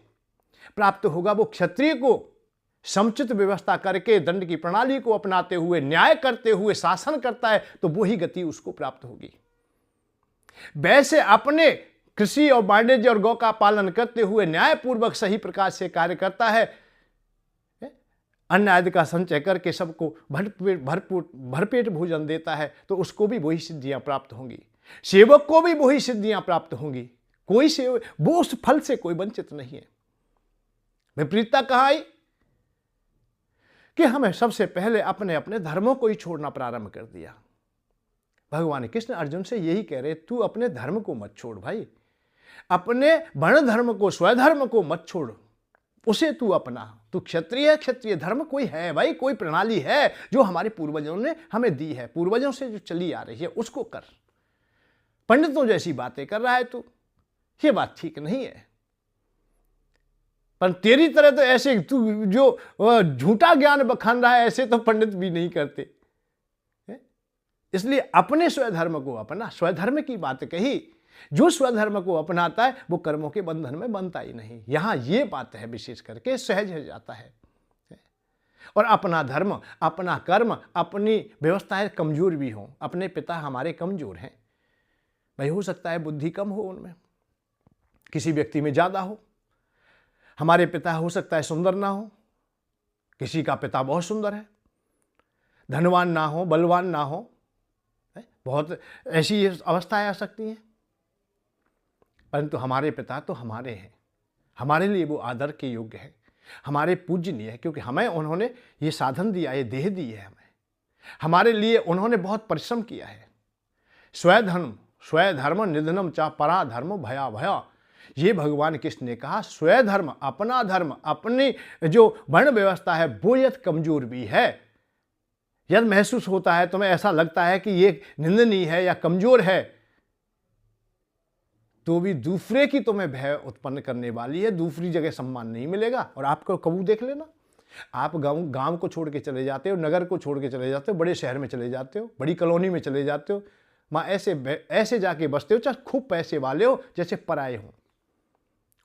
S1: प्राप्त होगा, वो क्षत्रिय को समुचित व्यवस्था करके दंड की प्रणाली को अपनाते हुए, न्याय करते हुए शासन करता है तो वही गति उसको प्राप्त होगी। वैसे अपने कृषि और वाणिज्य और गौ का पालन करते हुए न्यायपूर्वक सही प्रकार से कार्य करता है, अन्न आदि का संचय करके सबको भरपेट भोजन देता है, तो उसको भी वही सिद्धियां प्राप्त होंगी। सेवक को भी वही सिद्धियां प्राप्त होंगी। कोई सेवक वो उस फल से कोई वंचित नहीं है। विपरीतता कहां आई कि हमें सबसे पहले अपने अपने धर्मों को ही छोड़ना प्रारंभ कर दिया। भगवान कृष्ण अर्जुन से यही कह रहे, तू अपने धर्म को मत छोड़ भाई, अपने वर्ण धर्म को, स्वधर्म को मत छोड़, उसे तू अपना। तू क्षत्रिय है, क्षत्रिय धर्म कोई है भाई, कोई प्रणाली है जो हमारे पूर्वजों ने हमें दी है, पूर्वजों से जो चली आ रही है उसको कर। पंडितों जैसी बातें कर रहा है तू, ये बात ठीक नहीं है। पर तेरी तरह तो ऐसे तू जो झूठा ज्ञान बखान रहा है, ऐसे तो पंडित भी नहीं करते। इसलिए अपने स्वधर्म को अपना। स्वधर्म की बात कही, जो स्वधर्म को अपनाता है वो कर्मों के बंधन में बनता ही नहीं। यहां ये बात है, विशेष करके सहज हो जाता है। और अपना धर्म, अपना कर्म, अपनी व्यवस्थाएं कमजोर भी हों। अपने पिता हमारे कमजोर हैं भाई, हो सकता है बुद्धि कम हो उनमें, किसी व्यक्ति में ज्यादा हो। हमारे पिता हो सकता है सुंदर ना हो, किसी का पिता बहुत सुंदर है, धनवान ना हो, बलवान ना हो, बहुत ऐसी अवस्थाएं आ सकती हैं, परंतु हमारे पिता तो हमारे हैं, हमारे लिए वो आदर के योग्य है, हमारे पूजनीय है, क्योंकि हमें उन्होंने ये साधन दिया, ये देह दी है, हमारे लिए उन्होंने बहुत परिश्रम किया है। स्वधर्म निधनम चा परा धर्म भया भया, ये भगवान कृष्ण ने कहा। स्वधर्म, अपना धर्म, अपनी जो वर्ण व्यवस्था है वो यदि कमजोर भी है, यदि महसूस होता है, तुम्हें ऐसा लगता है कि ये निंदनीय है या कमजोर है, तो भी दूसरे की तुम्हें भय उत्पन्न करने वाली है, दूसरी जगह सम्मान नहीं मिलेगा। और आपको कबू देख लेना, आप गांव को छोड़ के चले जाते हो, नगर को छोड़ के चले जाते हो, बड़े शहर में चले जाते हो, बड़ी कॉलोनी में चले जाते हो, वहाँ ऐसे जाके बसते हो, चाहे खूब पैसे वाले हो, जैसे पराए हो,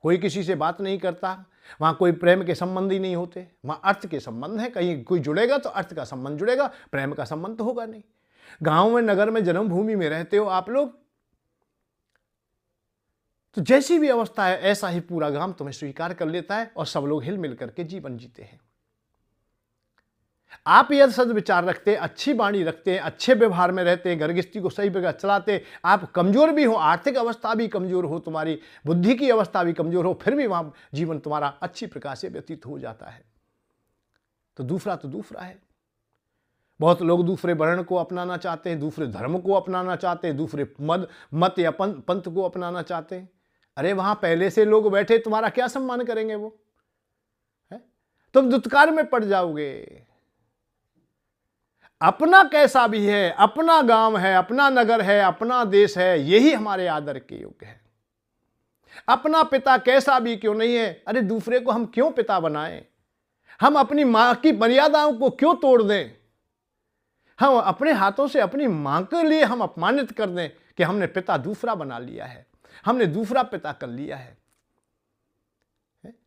S1: कोई किसी से बात नहीं करता, वहाँ कोई प्रेम के संबंध ही नहीं होते, वहाँ अर्थ के संबंध है। कहीं कोई जुड़ेगा तो अर्थ का संबंध जुड़ेगा, प्रेम का संबंध तो होगा नहीं। गांव में, नगर में, जन्मभूमि में रहते हो आप लोग, तो जैसी भी अवस्था है ऐसा ही पूरा गांव तुम्हें स्वीकार कर लेता है और सब लोग हिल मिल करके जीवन जीते हैं। आप यदि सद्विचार रखते, अच्छी वाणी रखते, अच्छे व्यवहार में रहते, घर गृहस्थी को सही जगह चलाते, आप कमजोर भी हो, आर्थिक अवस्था भी कमजोर हो, तुम्हारी बुद्धि की अवस्था भी कमजोर हो, फिर भी वहां जीवन तुम्हारा अच्छी प्रकार से व्यतीत हो जाता है। तो दूसरा है। बहुत लोग दूसरे वर्ण को अपनाना चाहते हैं, दूसरे धर्म को अपनाना चाहते हैं, दूसरे मत या पंथ को अपनाना चाहते हैं। अरे वहां पहले से लोग बैठे, तुम्हारा क्या सम्मान करेंगे वो? है? तुम दुत्कार में पड़ जाओगे। अपना कैसा भी है, अपना गांव है, अपना नगर है, अपना देश है, यही हमारे आदर के योग्य है। अपना पिता कैसा भी क्यों नहीं है, अरे दूसरे को हम क्यों पिता बनाएं? हम अपनी मां की मर्यादाओं को क्यों तोड़ दें? हम अपने हाथों से अपनी मां के लिए हम अपमानित कर दें कि हमने पिता दूसरा बना लिया है, हमने दूसरा पिता कर लिया है।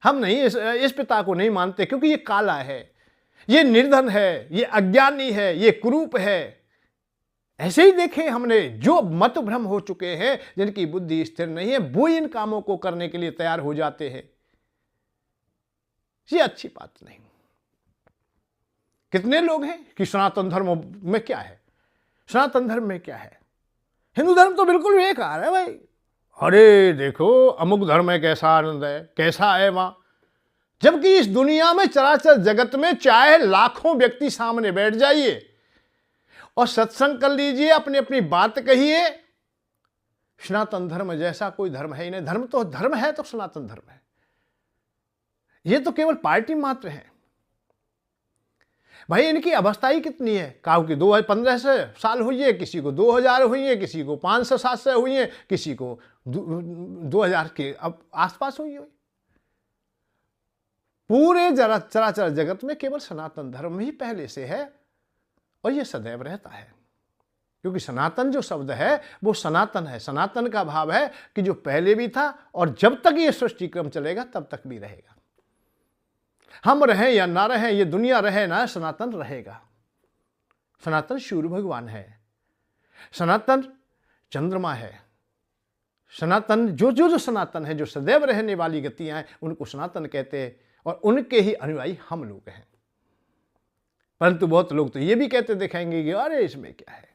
S1: हम नहीं इस पिता को नहीं मानते क्योंकि ये काला है, ये निर्धन है, ये अज्ञानी है, ये कुरूप है। ऐसे ही देखे हमने, जो मत भ्रम हो चुके हैं, जिनकी बुद्धि स्थिर नहीं है, वो इन कामों को करने के लिए तैयार हो जाते हैं। ये अच्छी बात नहीं। कितने लोग हैं कि सनातन धर्म में क्या है, सनातन धर्म में क्या है, हिंदू धर्म तो बिल्कुल बेकार है भाई। अरे देखो अमुक धर्म में कैसा आनंद है, कैसा है वहां, जबकि इस दुनिया में, चराचर जगत में, चाहे लाखों व्यक्ति सामने बैठ जाइए और सत्संग कर लीजिए, अपनी अपनी बात कहिए, सनातन धर्म जैसा कोई धर्म है ही नहीं। धर्म है तो सनातन धर्म है, ये तो केवल पार्टी मात्र है भाई। इनकी अवस्था ही कितनी है, काहू की 1500 साल हुई है, किसी को 2000 हुई है, किसी को 500-700 हुई है, किसी को 2000 के अब आसपास हुई है। पूरे चराचर जगत में केवल सनातन धर्म ही पहले से है और यह सदैव रहता है, क्योंकि सनातन जो शब्द है वो सनातन है। सनातन का भाव है कि जो पहले भी था और जब तक ये सृष्टि क्रम चलेगा तब तक भी रहेगा। हम रहें या ना रहें, ये दुनिया रहे ना, सनातन रहेगा। सनातन सूर्य भगवान है, सनातन चंद्रमा है, सनातन जो सनातन है, जो सदैव रहने वाली गतियां हैं, उनको सनातन कहते हैं और उनके ही अनुयायी हम लोग हैं। परंतु बहुत लोग तो ये भी कहते दिखाएंगे कि अरे इसमें क्या है।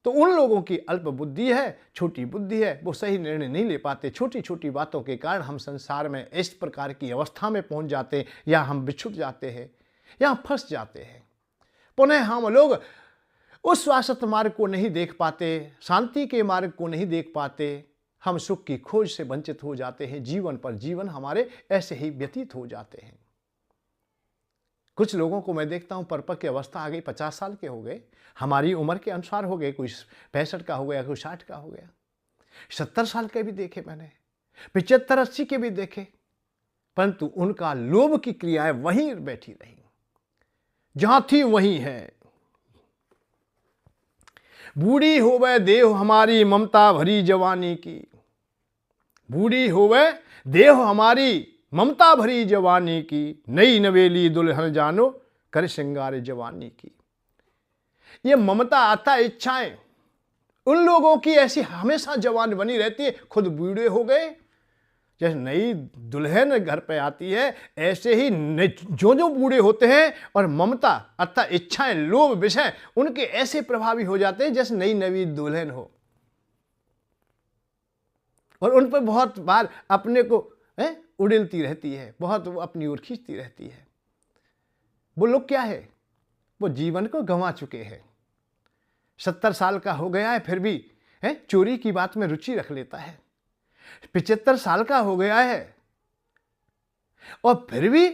S1: तो उन लोगों की अल्प बुद्धि है, छोटी बुद्धि है, वो सही निर्णय नहीं ले पाते। छोटी छोटी बातों के कारण हम संसार में इस प्रकार की अवस्था में पहुंच जाते हैं, या हम बिछुट जाते हैं, या फंस जाते हैं। पुनः हम लोग उस शाश्वत मार्ग को नहीं देख पाते, शांति के मार्ग को नहीं देख पाते, हम सुख की खोज से वंचित हो जाते हैं। जीवन पर जीवन हमारे ऐसे ही व्यतीत हो जाते हैं। कुछ लोगों को मैं देखता हूं, परिपक्व की अवस्था आ गई, 50 साल के हो गए, हमारी उम्र के अनुसार हो गए, कोई 65 का हो गया, कोई 60 का हो गया, 70 साल के भी देखे मैंने, 75-80 के भी देखे, परंतु उनका लोभ की क्रियाएं वहीं बैठी रही, जहां थी वहीं है। बूढ़ी होवे देह हमारी ममता भरी जवानी की, बूढ़ी होवे देह हमारी ममता भरी जवानी की, नई नवेली दुल्हन जानो कर श्रृंगार जवानी की। ये ममता आता इच्छाएं उन लोगों की ऐसी हमेशा जवान बनी रहती है, खुद बूढ़े हो गए जैसे नई दुल्हन घर पे आती है, ऐसे ही जो जो बूढ़े होते हैं और ममता अर्थात इच्छाएं, लोभ, विषय उनके ऐसे प्रभावी हो जाते हैं जैसे नई नवी दुल्हन हो, और उन पर बहुत बार अपने को उड़ेलती रहती है, बहुत वो अपनी ओर खींचती रहती है। वो लोग क्या है, वो जीवन को गंवा चुके हैं। 70 साल का हो गया है फिर भी चोरी की बात में रुचि रख लेता है। 75 साल का हो गया है और फिर भी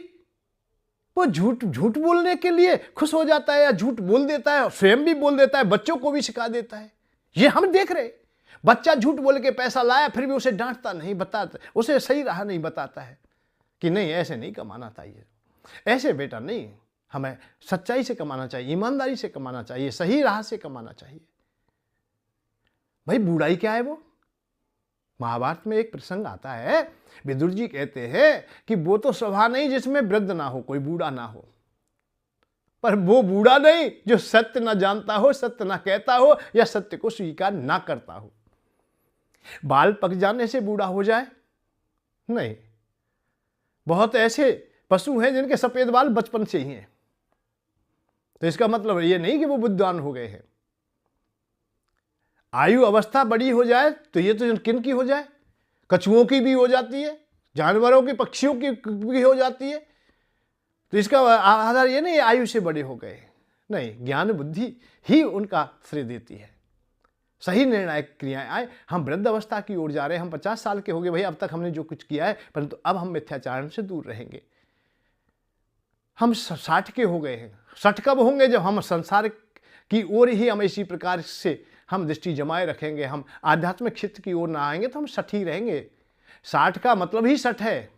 S1: वो झूठ बोलने के लिए खुश हो जाता है, या झूठ बोल देता है, स्वयं भी बोल देता है, बच्चों को भी सिखा देता है। ये हम देख रहे, बच्चा झूठ बोल के पैसा लाया फिर भी उसे डांटता नहीं, बताता, उसे सही राह नहीं बताता है कि नहीं ऐसे नहीं कमाना चाहिए, ऐसे बेटा नहीं, हमें सच्चाई से कमाना चाहिए, ईमानदारी से कमाना चाहिए, सही राह से कमाना चाहिए। भाई बुराई क्या है? वो महाभारत में एक प्रसंग आता है, विदुर जी कहते हैं कि वो तो सभा नहीं जिसमें वृद्ध ना हो, कोई बूढ़ा ना हो, पर वो बूढ़ा नहीं जो सत्य ना जानता हो, सत्य ना कहता हो, या सत्य को स्वीकार ना करता हो। बाल पक जाने से बूढ़ा हो जाए नहीं, बहुत ऐसे पशु हैं जिनके सफेद बाल बचपन से ही हैं, तो इसका मतलब ये नहीं कि वो बुद्धिमान हो गए हैं। आयु अवस्था बड़ी हो जाए तो ये तो किन की हो जाए, कछुओं की भी हो जाती है, जानवरों की, पक्षियों की भी हो जाती है, तो इसका आधार ये नहीं आयु से बड़े हो गए, नहीं, ज्ञान बुद्धि ही उनका श्रेय देती है। सही निर्णायक क्रियाएं आए। हम वृद्ध अवस्था की ओर जा रहे हैं, हम 50 साल के हो गए, भाई अब तक हमने जो कुछ किया है, परंतु अब हम मिथ्याचारण से दूर रहेंगे। हम 60 के हो गए हैं, 60 कब होंगे? जब हम संसार की ओर ही हम इसी प्रकार से हम दृष्टि जमाए रखेंगे, हम आध्यात्मिक क्षेत्र की ओर ना आएंगे तो हम 60 ही रहेंगे। 60 का मतलब ही 60 है,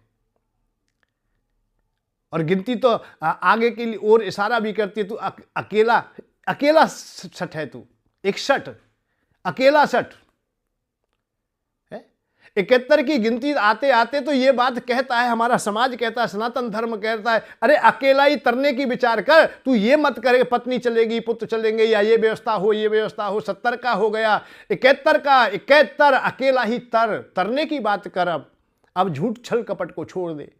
S1: और गिनती तो आगे के लिए और इशारा भी करती है। तू अकेला 60 है, तू 61, अकेला 60 है। 71 की गिनती आते आते तो ये बात कहता है, हमारा समाज कहता है, सनातन धर्म कहता है, अरे अकेला ही तरने की विचार कर, तू ये मत करे पत्नी चलेगी, पुत्र चलेंगे, या ये व्यवस्था हो, ये व्यवस्था हो। 70 का हो गया, 71 का, 71 अकेला ही तरने की बात कर। अब झूठ छल कपट को छोड़ दे।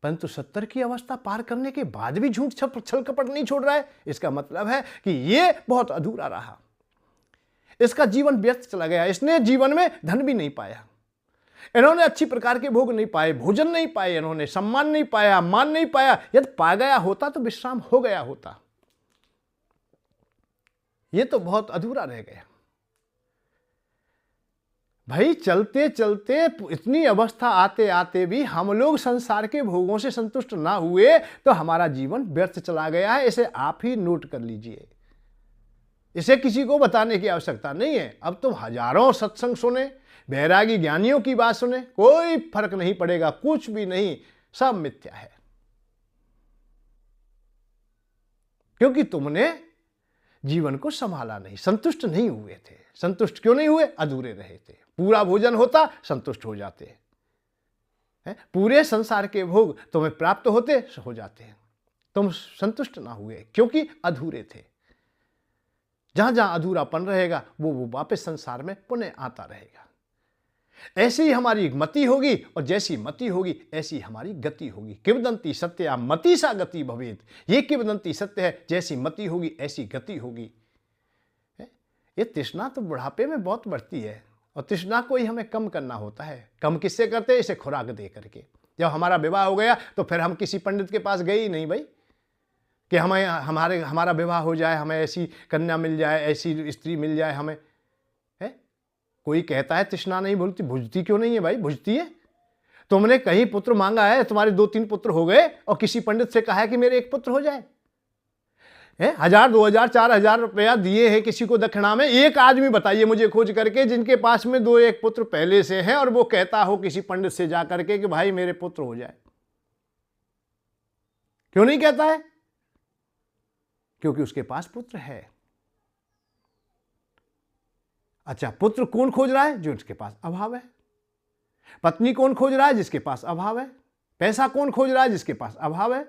S1: परंतु 70 की अवस्था पार करने के बाद भी झूठ छल कपट नहीं छोड़ रहा है, इसका मतलब है कि ये बहुत अधूरा रहा, इसका जीवन व्यर्थ चला गया, इसने जीवन में धन भी नहीं पाया, इन्होंने अच्छी प्रकार के भोग नहीं पाए, भोजन नहीं पाए, इन्होंने सम्मान नहीं पाया, मान नहीं पाया। यदि पा गया होता तो विश्राम हो गया होता, ये तो बहुत अधूरा रह गया। भाई चलते चलते इतनी अवस्था आते आते भी हम लोग संसार के भोगों से संतुष्ट ना हुए तो हमारा जीवन व्यर्थ चला गया है। इसे आप ही नोट कर लीजिए, इसे किसी को बताने की आवश्यकता नहीं है। अब तुम हजारों सत्संग सुने, वैरागी ज्ञानियों की बात सुने, कोई फर्क नहीं पड़ेगा, कुछ भी नहीं, सब मिथ्या है, क्योंकि तुमने जीवन को संभाला नहीं, संतुष्ट नहीं हुए थे। संतुष्ट क्यों नहीं हुए? अधूरे रहे थे। पूरा भोजन होता संतुष्ट हो जाते हैं, पूरे संसार के भोग तुम्हें प्राप्त होते हो जाते हैं, तुम संतुष्ट ना हुए क्योंकि अधूरे थे। जहां जहां अधूरापन रहेगा वो वापस संसार में पुनः आता रहेगा। ऐसी ही हमारी मति होगी, और जैसी मति होगी ऐसी हमारी गति होगी। किंवदंती सत्या मति सा गति भवेत। ये किंवदंती सत्य है, जैसी मति होगी ऐसी गति होगी। ये तृष्णा तो बुढ़ापे में बहुत बढ़ती है, और तृष्णा को ही हमें कम करना होता है। कम किससे करते हैं? इसे खुराक दे करके। जब हमारा विवाह हो गया तो फिर हम किसी पंडित के पास गए ही नहीं भाई कि हमारा विवाह हो जाए, हमें ऐसी कन्या मिल जाए, ऐसी स्त्री मिल जाए हमें, है? कोई कहता है तृष्णा नहीं भूलती, भुजती क्यों नहीं है भाई? भुजती है। तुमने कहीं पुत्र मांगा है, तुम्हारे 2-3 पुत्र हो गए, और किसी पंडित से कहा है कि मेरे एक पुत्र हो जाए, 1000, 2000, 4000 रुपया दिए हैं किसी को दक्षिणा में। एक आदमी बताइए मुझे खोज करके जिनके पास में 2-1 पुत्र पहले से हैं, और वो कहता हो किसी पंडित से जा करके कि भाई मेरे पुत्र हो जाए। क्यों नहीं कहता है? क्योंकि उसके पास पुत्र है। अच्छा, पुत्र कौन खोज रहा है? जो उसके पास अभाव है। पत्नी कौन खोज रहा है? जिसके पास अभाव है। पैसा कौन खोज रहा है? जिसके पास अभाव है।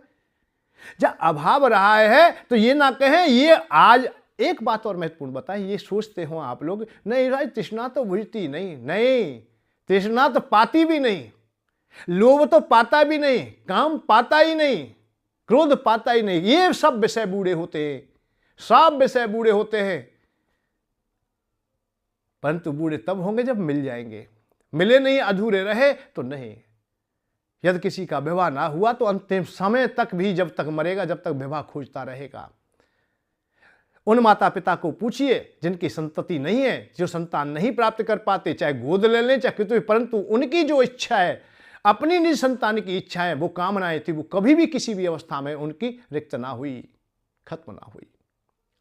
S1: जब अभाव रहा है तो ये ना कहें ये आज। एक बात और महत्वपूर्ण बताएं, ये सोचते हो आप लोग, नहीं भाई तृष्णा तो बुझती नहीं, नहीं, तृष्णा तो पाती भी नहीं, लोभ तो पाता भी नहीं, काम पाता ही नहीं, क्रोध पाता ही नहीं। ये सब विषय बूढ़े होते हैं, सब विषय बूढ़े होते हैं। परंतु बूढ़े तब होंगे जब मिल जाएंगे, मिले नहीं, अधूरे रहे तो नहीं। यदि किसी का विवाह ना हुआ तो अंतिम समय तक भी, जब तक मरेगा, जब तक विवाह खोजता रहेगा। उन माता पिता को पूछिए जिनकी संतति नहीं है, जो संतान नहीं प्राप्त कर पाते, चाहे गोद ले लें चाहे कुछ, परंतु उनकी जो इच्छा है, अपनी निज संतान की इच्छा है, वो कामनाएं थी, वो कभी भी किसी भी अवस्था में उनकी रिक्त ना हुई, खत्म ना हुई।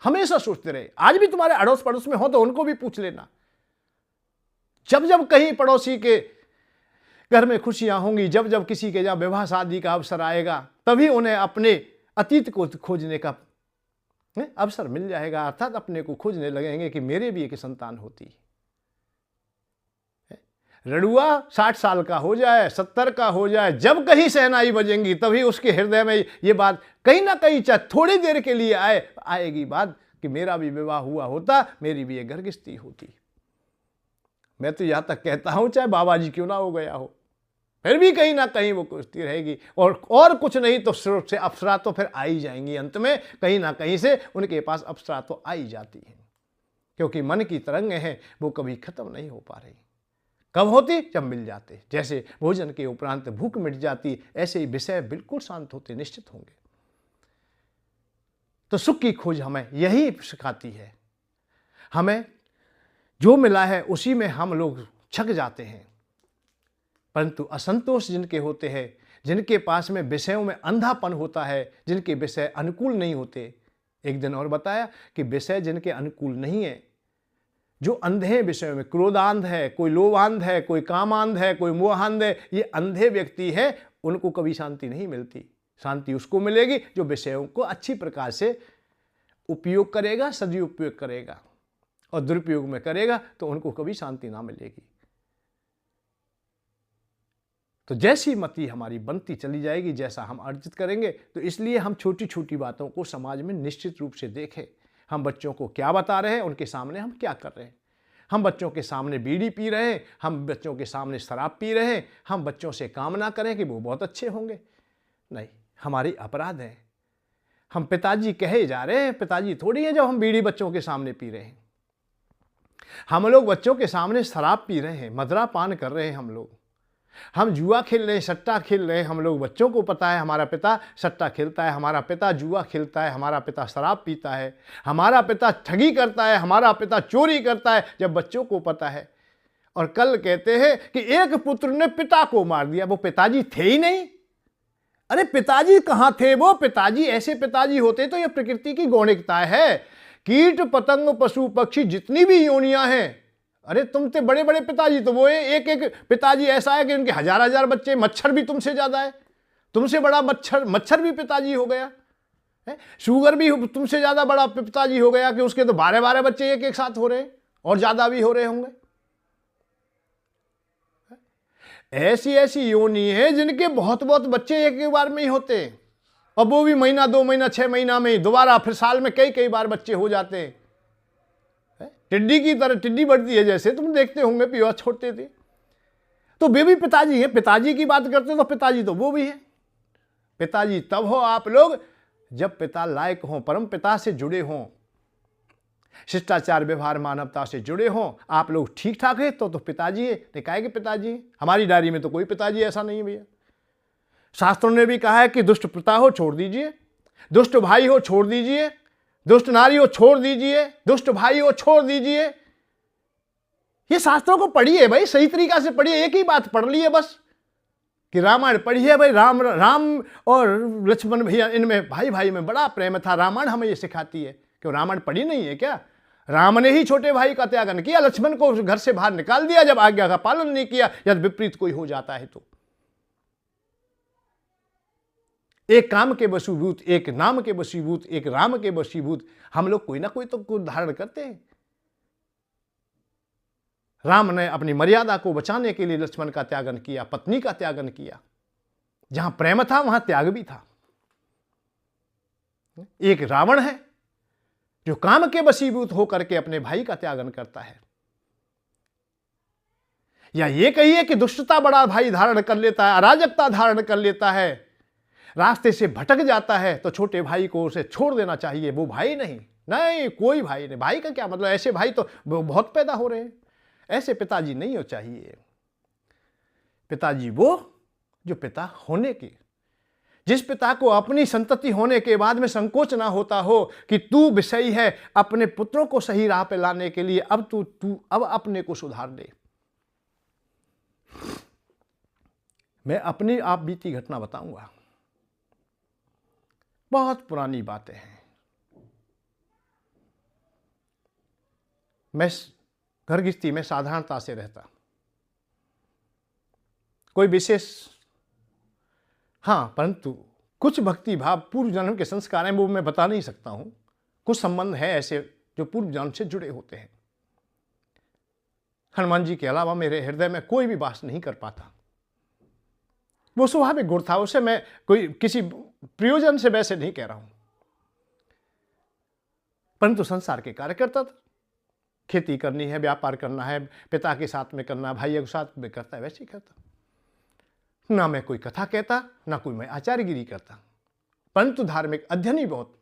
S1: हमेशा सोचते रहे। आज भी तुम्हारे अड़ोस पड़ोस में हो तो उनको भी पूछ लेना। जब जब कहीं पड़ोसी के घर में खुशियां होंगी, जब जब किसी के जहां विवाह शादी का अवसर आएगा, तभी उन्हें अपने अतीत को खोजने का अवसर मिल जाएगा। अर्थात अपने को खोजने लगेंगे कि मेरे भी एक संतान होती। रड़ुआ 60 साल का हो जाए, 70 का हो जाए, जब कहीं शहनाई बजेंगी तभी उसके हृदय में ये बात कहीं ना कहीं, चाहे थोड़ी देर के लिए आएगी बात कि मेरा भी विवाह हुआ होता, मेरी भी एक घरगृहस्थी होती। मैं तो यहां तक कहता हूं चाहे बाबा जी क्यों ना हो गया हो, फिर भी कहीं ना कहीं वो कुश्ती रहेगी। और कुछ नहीं तो स्रोत से अप्सरा तो फिर आ ही जाएंगी। अंत में कहीं ना कहीं से उनके पास अप्सरा तो आ ही जाती है, क्योंकि मन की तरंगें हैं, वो कभी खत्म नहीं हो पा रही। कब होती? जब मिल जाते। जैसे भोजन के उपरांत भूख मिट जाती, ऐसे ही विषय बिल्कुल शांत होते, निश्चित होंगे। तो सुख की खोज हमें यही सिखाती है। हमें जो मिला है उसी में हम लोग छक जाते हैं, परंतु असंतोष जिनके होते हैं, जिनके पास में विषयों में अंधापन होता है, जिनके विषय अनुकूल नहीं होते। एक दिन और बताया कि विषय जिनके अनुकूल नहीं है, जो अंधे हैं विषयों में, क्रोधांध है, कोई लोभांध है, कोई कामांध है, कोई मोहांध है, ये अंधे व्यक्ति है, उनको कभी शांति नहीं मिलती। शांति उसको मिलेगी जो विषयों को अच्छी प्रकार से उपयोग करेगा, सदुपयोग करेगा, और दुरुपयोग में करेगा तो उनको कभी शांति ना मिलेगी। तो जैसी मति हमारी बनती चली जाएगी, जैसा हम अर्जित करेंगे, तो इसलिए हम छोटी छोटी बातों को समाज में निश्चित रूप से देखें। हम बच्चों को क्या बता रहे हैं, उनके सामने हम क्या कर रहे हैं। हम बच्चों के सामने बीड़ी पी रहे हैं, हम बच्चों के सामने शराब पी रहे हैं, हम बच्चों से कामना करें कि वो बहुत अच्छे होंगे। नहीं, हमारी अपराध है। हम पिताजी कहे जा रहे हैं, पिताजी थोड़ी है जब हम बीड़ी बच्चों के सामने पी रहे हैं। हम लोग बच्चों के सामने शराब पी रहे हैं, मदरा पान कर रहे हैं, हम जुआ खेल रहे हैं, सट्टा खेल रहे हैं। हम लोग बच्चों को पता है हमारा पिता सट्टा खेलता है, हमारा पिता जुआ खेलता है, हमारा पिता शराब पीता है, हमारा पिता ठगी करता है, हमारा पिता चोरी करता है, जब बच्चों को पता है। और कल कहते हैं कि एक पुत्र ने पिता को मार दिया, वो पिताजी थे ही नहीं। अरे पिताजी कहां थे? वो पिताजी ऐसे पिताजी होते तो ये प्रकृति की गौणिकता है। कीट पतंग पशु पक्षी जितनी भी योनियां हैं, अरे तुम ते बड़े बड़े पिताजी तो वो है, एक एक पिताजी ऐसा है कि उनके हजार हजार बच्चे, मच्छर भी तुमसे ज्यादा है, तुमसे बड़ा मच्छर भी पिताजी हो गया है। शुगर भी तुमसे ज्यादा बड़ा पिताजी हो गया कि उसके तो 12-12 बच्चे एक एक साथ हो रहे हैं, और ज्यादा भी हो रहे होंगे। ऐसी ऐसी योनि है जिनके बहुत बहुत बच्चे एक एक बार में ही होते हैं, और वो भी महीना 2 महीना 6 महीना में दोबारा, फिर साल में कई कई बार बच्चे हो जाते हैं। टिड्डी की तरह टिड्डी बढ़ती है, जैसे तुम देखते होंगे पिया छोड़ते थे। तो वे भी पिताजी हैं। पिताजी की बात करते तो पिताजी तो वो भी है। पिताजी तब हो आप लोग जब पिता लायक हों, परम पिता से जुड़े हों, शिष्टाचार व्यवहार मानवता से जुड़े हों। आप लोग ठीक ठाक है तो पिताजी है, निकाय के पिताजी है। हमारी डायरी में तो कोई पिताजी ऐसा नहीं है भैया। शास्त्रों ने भी कहा है कि दुष्ट पिता हो छोड़ दीजिए, दुष्ट भाई हो छोड़ दीजिए, दुष्ट नारी हो छोड़ दीजिए, दुष्ट भाई हो छोड़ दीजिए। ये शास्त्रों को पढ़िए भाई, सही तरीका से पढ़िए। एक ही बात पढ़ ली है बस कि रामायण पढ़िए भाई। राम और लक्ष्मण भैया, इनमें भाई भाई में बड़ा प्रेम था। रामायण हमें ये सिखाती है। क्यों रामायण पढ़ी नहीं है क्या? राम ने ही छोटे भाई का त्यागन किया, लक्ष्मण को घर से बाहर निकाल दिया जब आज्ञा का पालन नहीं किया, यदि विपरीत कोई हो जाता है तो। एक काम के वशीभूत, एक नाम के वशीभूत, एक राम के वशीभूत हम लोग कोई ना कोई तो धारण करते हैं। राम ने अपनी मर्यादा को बचाने के लिए लक्ष्मण का त्यागन किया, पत्नी का त्यागन किया। जहां प्रेम था वहां त्याग भी था। एक रावण है जो काम के वशीभूत होकर के अपने भाई का त्यागन करता है। या ये कहिए कि दुष्टता बड़ा भाई धारण कर लेता है, अराजकता धारण कर लेता है, रास्ते से भटक जाता है, तो छोटे भाई को उसे छोड़ देना चाहिए, वो भाई नहीं। नहीं, कोई भाई नहीं। भाई का क्या मतलब, ऐसे भाई तो बहुत पैदा हो रहे हैं। ऐसे पिताजी नहीं हो चाहिए। पिताजी वो जो पिता होने के, जिस पिता को अपनी संतति होने के बाद में संकोच ना होता हो कि तू विषयी है अपने पुत्रों को सही राह पे लाने के लिए, अब तू अब अपने को सुधार दे। मैं अपनी आप बीती घटना बताऊंगा, बहुत पुरानी बातें हैं। मैं घर गृहस्थी में साधारणता से रहता, कोई विशेष, हाँ, परंतु कुछ भक्ति भाव पूर्व जन्म के संस्कार हैं, वो मैं बता नहीं सकता हूं। कुछ संबंध है ऐसे जो पूर्व जन्म से जुड़े होते हैं। हनुमान जी के अलावा मेरे हृदय में कोई भी वास नहीं कर पाता। वो स्वाभाविक गुण था, उसे मैं कोई किसी प्रयोजन से वैसे नहीं कह रहा हूं, परंतु संसार के कार्य करता था। खेती करनी है, व्यापार करना है, पिता के साथ में करना, भाइयों के साथ में करता है, वैसे ही करता। ना मैं कोई कथा कहता, ना कोई मैं आचार्यगिरी करता, परंतु धार्मिक अध्ययन ही बहुत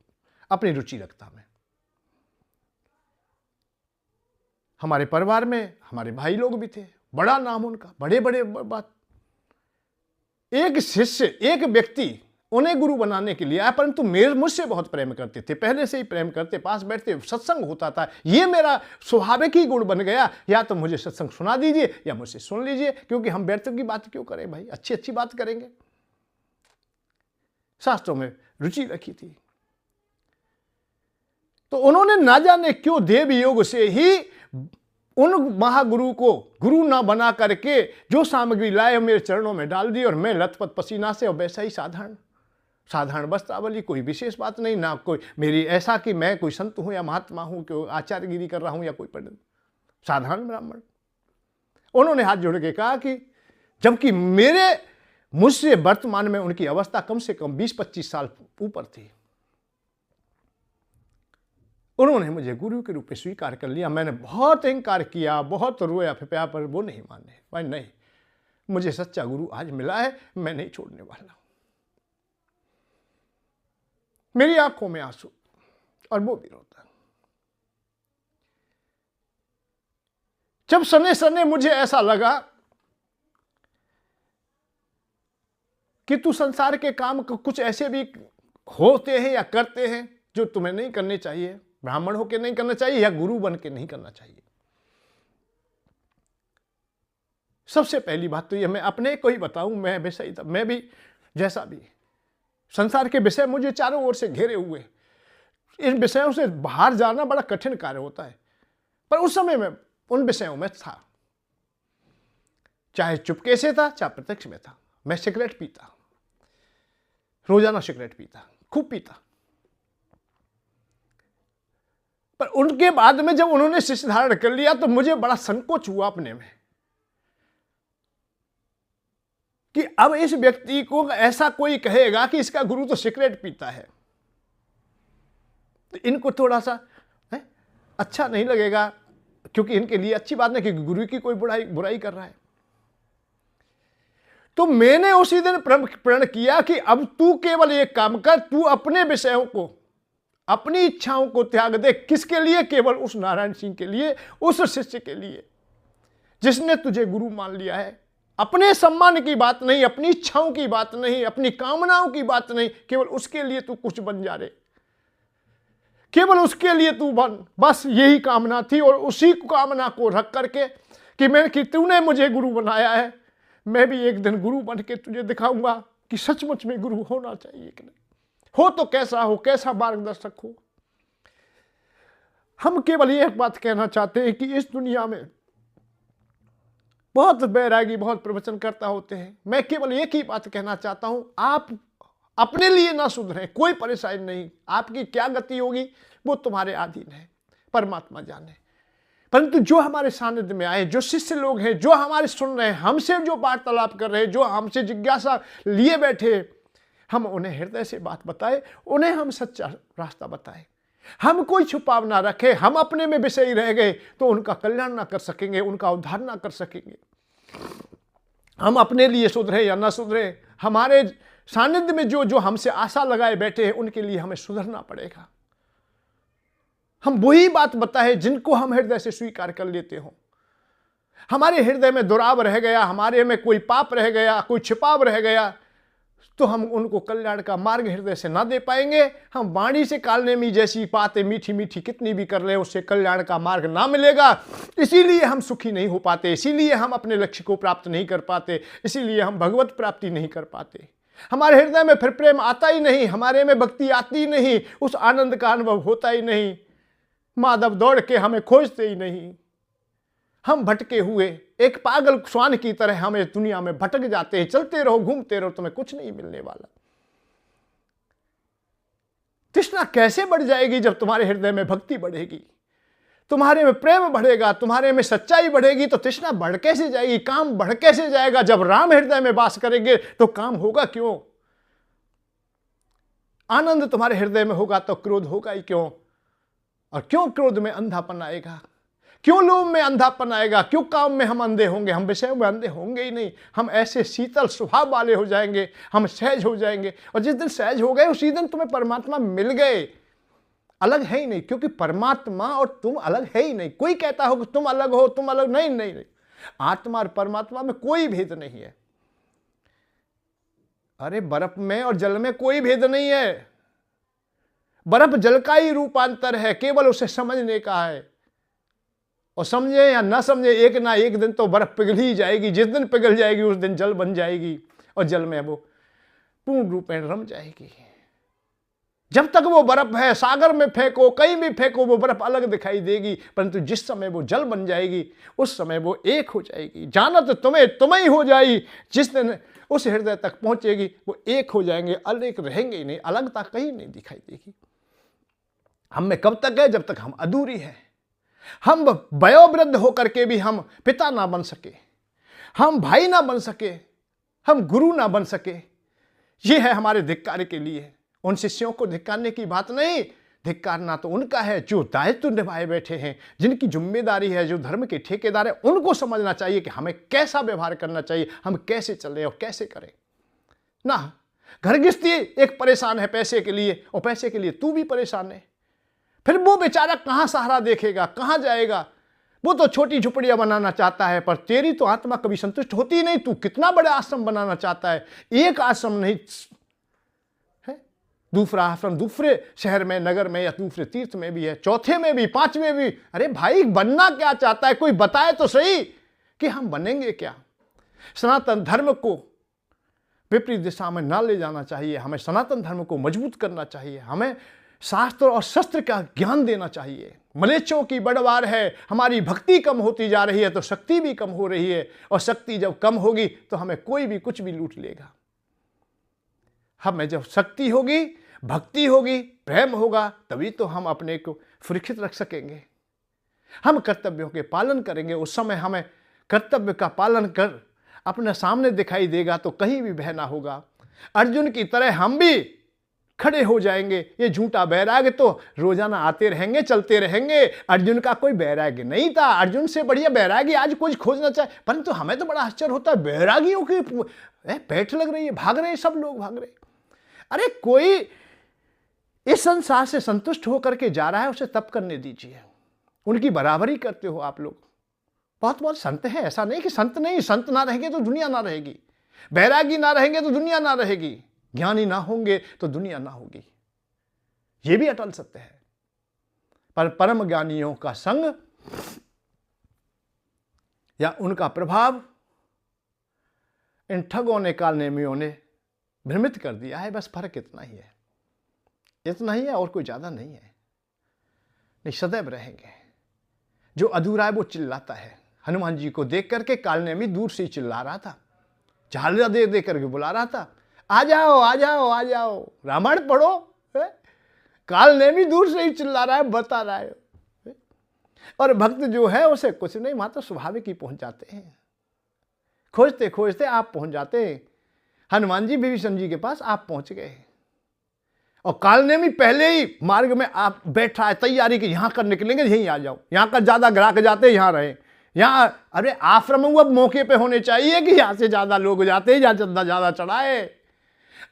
S1: अपनी रुचि रखता मैं। हमारे परिवार में हमारे भाई लोग भी थे, बड़ा नाम उनका, बड़े बड़े बात। एक शिष्य, एक व्यक्ति उन्हें गुरु बनाने के लिए आया, परंतु मुझसे बहुत प्रेम करते थे, पहले से ही प्रेम करते, पास बैठते, सत्संग होता था। ये मेरा स्वाभाविक ही गुण बन गया, या तो मुझे सत्संग सुना दीजिए या मुझसे सुन लीजिए, क्योंकि हम व्यर्थ की बात क्यों करें भाई, अच्छी अच्छी बात करेंगे। शास्त्रों में रुचि रखी थी, तो उन्होंने ना जाने क्यों देव योग से ही उन महागुरु को गुरु ना बना करके जो सामग्री लाए मेरे चरणों में डाल दी, और मैं लथपथ पसीना से, और वैसा ही साधारण वस्त्रावली, कोई विशेष बात नहीं, ना कोई मेरी ऐसा कि मैं कोई संत हूं या महात्मा हूं, कि आचार्यगिरी कर रहा हूं या कोई पंडित, साधारण ब्राह्मण। उन्होंने हाथ जोड़ के कहा कि जबकि मुझसे वर्तमान में उनकी अवस्था कम से कम 20-25 साल ऊपर थी, उन्होंने मुझे गुरु के रूप में स्वीकार कर लिया। मैंने बहुत इनकार किया, बहुत रोया फिपया, पर वो नहीं माने। भाई नहीं, मुझे सच्चा गुरु आज मिला है, मैं नहीं छोड़ने वाला। मेरी आंखों में आंसू, और वो भी रोता। जब सने सने मुझे ऐसा लगा कि तू संसार के काम कुछ ऐसे भी होते हैं या करते हैं जो तुम्हें नहीं करने चाहिए, ब्राह्मण होकर नहीं करना चाहिए, या गुरु बन के नहीं करना चाहिए। सबसे पहली बात तो ये, मैं अपने को ही बताऊं, मैं विषय था, मैं भी जैसा भी, संसार के विषय मुझे चारों ओर से घेरे हुए, इन विषयों से बाहर जाना बड़ा कठिन कार्य होता है, पर उस समय मैं उन विषयों में था, चाहे चुपके से था, चाहे प्रत्यक्ष में था। मैं सिगरेट पीता, रोजाना सिगरेट पीता, खूब पीता, पर उनके बाद में जब उन्होंने शिष्य धारण कर लिया तो मुझे बड़ा संकोच हुआ अपने में कि अब इस व्यक्ति को ऐसा कोई कहेगा कि इसका गुरु तो सिगरेट पीता है, तो इनको थोड़ा सा अच्छा नहीं लगेगा, क्योंकि इनके लिए अच्छी बात नहीं कि गुरु की कोई बुराई कर रहा है। तो मैंने उसी दिन प्रण किया कि अब तू केवल एक काम कर, तू अपने विषयों को, अपनी इच्छाओं को त्याग दे। किसके लिए? केवल उस नारायण सिंह के लिए, उस शिष्य के लिए जिसने तुझे गुरु मान लिया है। अपने सम्मान की बात नहीं, अपनी इच्छाओं की बात नहीं, अपनी कामनाओं की बात नहीं, केवल उसके लिए तू कुछ बन जा रे, केवल उसके लिए तू बन। बस यही कामना थी, और उसी कामना को रख करके कि तूने मुझे गुरु बनाया है, मैं भी एक दिन गुरु बन के तुझे दिखाऊंगा कि सचमुच में गुरु होना चाहिए कि नहीं, हो तो कैसा हो, कैसा मार्गदर्शक हो। हम केवल एक बात कहना चाहते हैं कि इस दुनिया में बहुत बैरागी, बहुत प्रवचन करता होते हैं। मैं केवल एक ही बात कहना चाहता हूं, आप अपने लिए ना सुधरें, कोई परेशानी नहीं, आपकी क्या गति होगी वो तुम्हारे अधीन है, परमात्मा जाने। परंतु जो हमारे सानिध्य में आए, जो शिष्य लोग हैं, जो हमारे सुन रहे हैं, हमसे जो वार्तालाप कर रहे हैं, जो हमसे जिज्ञासा लिए बैठे, हम उन्हें हृदय से बात बताए, उन्हें हम सच्चा रास्ता बताए। हम कोई छुपाव ना रखे, हम अपने में विषयी रह गए तो उनका कल्याण ना कर सकेंगे, उनका उद्धार ना कर सकेंगे। हम अपने लिए सुधरे या ना सुधरे, हमारे सानिध्य में जो जो हमसे आशा लगाए बैठे हैं उनके लिए हमें सुधरना पड़ेगा। हम वही बात बताए जिनको हम हृदय से स्वीकार कर लेते हो। हमारे हृदय में दुराव रह गया, हमारे में कोई पाप रह गया, कोई छिपाव रह गया, तो हम उनको कल्याण का मार्ग हृदय से ना दे पाएंगे। हम वाणी से कालने में जैसी बातें मीठी मीठी कितनी भी कर ले, उससे कल्याण का मार्ग ना मिलेगा। इसीलिए हम सुखी नहीं हो पाते, इसीलिए हम अपने लक्ष्य को प्राप्त नहीं कर पाते, इसीलिए हम भगवत प्राप्ति नहीं कर पाते। हमारे हृदय में फिर प्रेम आता ही नहीं, हमारे में भक्ति आती ही नहीं, उस आनंद का अनुभव होता ही नहीं। माधव दौड़ के हमें खोजते ही नहीं। हम भटके हुए एक पागल श्वान की तरह हमें दुनिया में भटक जाते हैं। चलते रहो, घूमते रहो, तुम्हें कुछ नहीं मिलने वाला। तृष्णा कैसे बढ़ जाएगी? जब तुम्हारे हृदय में भक्ति बढ़ेगी, तुम्हारे में प्रेम बढ़ेगा, तुम्हारे में सच्चाई बढ़ेगी, तो तृष्णा बढ़ कैसे जाएगी? काम बढ़ कैसे जाएगा? जब राम हृदय में वास करेंगे तो काम होगा क्यों? आनंद तुम्हारे हृदय में होगा तो क्रोध होगा ही क्यों? और क्यों क्रोध में अंधापन आएगा? क्यों लोभ में अंधापन आएगा? क्यों काम में हम अंधे होंगे? हम विषय में अंधे होंगे ही नहीं। हम ऐसे शीतल स्वभाव वाले हो जाएंगे, हम सहज हो जाएंगे। और जिस दिन सहज हो गए उसी दिन तुम्हें परमात्मा मिल गए। अलग है ही नहीं, क्योंकि परमात्मा और तुम अलग है ही नहीं। कोई कहता हो कि तुम अलग हो, तुम अलग, नहीं नहीं नहीं। आत्मा और परमात्मा में कोई भेद नहीं है। अरे बर्फ में और जल में कोई भेद नहीं है। बर्फ जल का ही रूपांतर है, केवल उसे समझने का है। और समझे या ना समझे, एक ना एक दिन तो बर्फ पिघल ही जाएगी। जिस दिन पिघल जाएगी उस दिन जल बन जाएगी और जल में वो पूर्ण रूप में रम जाएगी। जब तक वो बर्फ है, सागर में फेंको, कहीं भी फेंको, वो बर्फ अलग दिखाई देगी। परंतु जिस समय वो जल बन जाएगी उस समय वो एक हो जाएगी। जानत तुम्हें तुम्हें हो जाएगी। जिस दिन उस हृदय तक पहुंचेगी वो एक हो जाएंगे, अलग रहेंगे ही नहीं। अलगता कहीं नहीं दिखाई देगी। हम में कब तक है? जब तक हम अधूरी हैं। हम वयोवृद्ध होकर के भी हम पिता ना बन सके, हम भाई ना बन सके, हम गुरु ना बन सके। ये है हमारे धिक्कार के लिए। उन शिष्यों को धिक्कारने की बात नहीं। धिक्कारना तो उनका है जो दायित्व निभाए बैठे हैं, जिनकी जिम्मेदारी है, जो धर्म के ठेकेदार है। उनको समझना चाहिए कि हमें कैसा व्यवहार करना चाहिए, हम कैसे चलें और कैसे करें ना। घर गृहस्थी एक परेशान है पैसे के लिए, और पैसे के लिए तू भी परेशान है। फिर वो बेचारा कहां सहारा देखेगा, कहां जाएगा? वो तो छोटी झुपड़ियां बनाना चाहता है, पर तेरी तो आत्मा कभी संतुष्ट होती ही नहीं। तू कितना बड़ा आश्रम बनाना चाहता है? एक आश्रम नहीं है, दूसरा आश्रम दूसरे शहर में, नगर में, या दूसरे तीर्थ में भी है, चौथे में भी, पांचवें भी। अरे भाई, बनना क्या चाहता है? कोई बताए तो सही कि हम बनेंगे क्या। सनातन धर्म को विपरीत दिशा में ना ले जाना चाहिए। हमें सनातन धर्म को मजबूत करना चाहिए। हमें शास्त्र और शस्त्र का ज्ञान देना चाहिए। मलेच्छों की बढ़वार है, हमारी भक्ति कम होती जा रही है तो शक्ति भी कम हो रही है। और शक्ति जब कम होगी तो हमें कोई भी कुछ भी लूट लेगा। हमें जब शक्ति होगी, भक्ति होगी, प्रेम होगा, तभी तो हम अपने को सुरक्षित रख सकेंगे। हम कर्तव्यों के पालन करेंगे। उस समय हमें कर्तव्य का पालन कर अपने सामने दिखाई देगा तो कहीं भी भय ना होगा। अर्जुन की तरह हम भी खड़े हो जाएंगे। ये झूठा बैराग तो रोजाना आते रहेंगे, चलते रहेंगे। अर्जुन का कोई बैराग नहीं था। अर्जुन से बढ़िया बैरागी आज कुछ खोजना चाहे। परंतु हमें तो बड़ा आश्चर्य होता है, बैरागियों की पैठ लग रही है, भाग रहे हैं, सब लोग भाग रहे हैं। अरे कोई इस संसार से संतुष्ट होकर के जा रहा है, उसे तप करने दीजिए। उनकी बराबरी करते हो आप लोग। बहुत बहुत संत हैं, ऐसा नहीं कि संत नहीं। संत ना रहेंगे तो दुनिया ना रहेगी, बैरागी ना रहेंगे तो दुनिया ना रहेगी, ज्ञानी ना होंगे तो दुनिया ना होगी। यह भी अटल सत्य है। पर परम ज्ञानियों का संग या उनका प्रभाव इन ठगों ने, कालनेमियों ने भ्रमित कर दिया है। बस फर्क इतना ही है, इतना ही है, और कोई ज्यादा नहीं है। नहीं, सदैव रहेंगे। जो अधूरा है वो चिल्लाता है। हनुमान जी को देख करके कालनेमी दूर से ही चिल्ला रहा था, झालरा दे दे करके बुला रहा था, आ जाओ आ जाओ आ जाओ, रामायण पढ़ो। कालनेमी दूर से ही चिल्ला रहा है, बता रहा है। और भक्त जो है उसे कुछ नहीं, मात्र स्वाभाविक ही पहुंच जाते हैं। खोजते खोजते आप पहुंच जाते हैं। हनुमान जी विभीषण जी के पास आप पहुंच गए, और कालनेमी पहले ही मार्ग में आप बैठा है, तैयारी की, यहां कर निकलेंगे, यहीं आ जाओ, यहां का ज्यादा ग्राहक जाते, यहां रहे, यहाँ अरे आश्रम अब मौके पे होने चाहिए कि यहाँ से ज़्यादा लोग जाते हैं, जहाँ चंदा ज़्यादा चढ़ाए।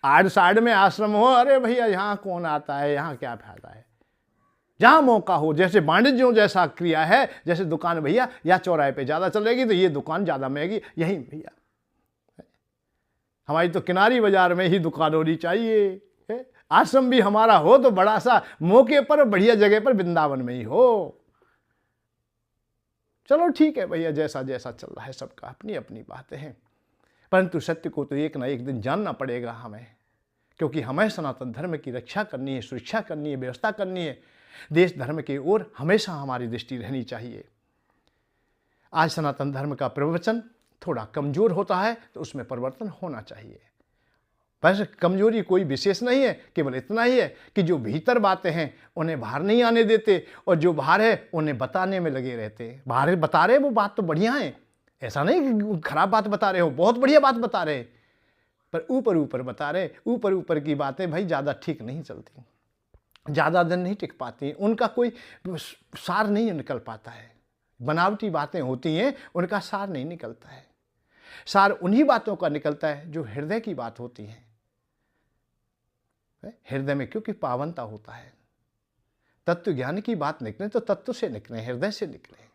S1: आड़ साइड में आश्रम हो, अरे भैया यहाँ कौन आता है, यहाँ क्या फायदा है। जहाँ मौका हो, जैसे वाणिज्यों जैसा क्रिया है, जैसे दुकान भैया या चौराहे पे ज़्यादा चलेगी तो ये दुकान ज़्यादा महंगी, यही भैया हमारी तो किनारी बाजार में ही दुकान होनी चाहिए। आश्रम भी हमारा हो तो बड़ा सा मौके पर, बढ़िया जगह पर, वृंदावन में ही हो। चलो ठीक है भैया, जैसा जैसा चल रहा है, सबका अपनी अपनी बातें हैं, परंतु सत्य को तो एक ना एक दिन जानना पड़ेगा हमें, क्योंकि हमें सनातन धर्म की रक्षा करनी है, सुरक्षा करनी है, व्यवस्था करनी है। देश धर्म की ओर हमेशा हमारी दृष्टि रहनी चाहिए। आज सनातन धर्म का प्रवचन थोड़ा कमज़ोर होता है तो उसमें परिवर्तन होना चाहिए। बस कमजोरी कोई विशेष नहीं है, केवल इतना ही है कि जो भीतर बातें हैं उन्हें बाहर नहीं आने देते, और जो बाहर है उन्हें बताने में लगे रहते हैं। बाहर बता रहे वो बात तो बढ़िया है, ऐसा नहीं कि खराब बात बता रहे हो, बहुत बढ़िया बात बता रहे, पर ऊपर ऊपर बता रहे। ऊपर ऊपर की बातें भाई ज़्यादा ठीक नहीं चलती, ज़्यादा दिन नहीं टिक पाती, उनका कोई सार नहीं निकल पाता है। बनावटी बातें होती हैं, उनका सार नहीं निकलता है। सार उन्हीं बातों का निकलता है जो हृदय की बात होती है। हृदय में क्योंकि पावनता होता है। तत्व ज्ञान की बात निकले तो तत्व से निकले, हृदय से निकले।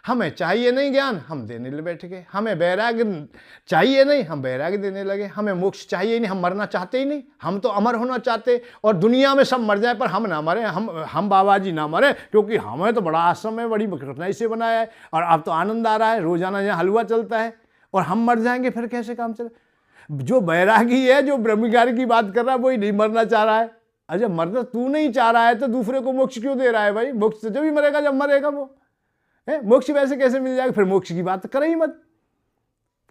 S1: हमें चाहिए नहीं ज्ञान, हम देने ले बैठ गए। हमें वैराग्य चाहिए नहीं, हम वैराग्य देने लगे। हमें मोक्ष चाहिए नहीं, हम मरना चाहते ही नहीं, हम तो अमर होना चाहते। और दुनिया में सब मर जाए पर हम ना मरे, हम बाबा जी ना मरे, क्योंकि हमें तो बड़ा आश्रम है, बड़ी कठिनाई से बनाया है, और अब तो आनंद आ रहा है, रोजाना यहाँ हलवा चलता है, और हम मर जाएंगे फिर कैसे काम चले। जो बैरागी है, जो ब्रह्मज्ञान की बात कर रहा है, वही नहीं मरना चाह रहा है। अच्छा, मरना तू नहीं चाह रहा है तो दूसरे को मोक्ष क्यों दे रहा है भाई? मोक्ष तो जब ही मरेगा जब मरेगा वो है। मोक्ष वैसे कैसे मिल जाएगा? फिर मोक्ष की बात करे ही मत।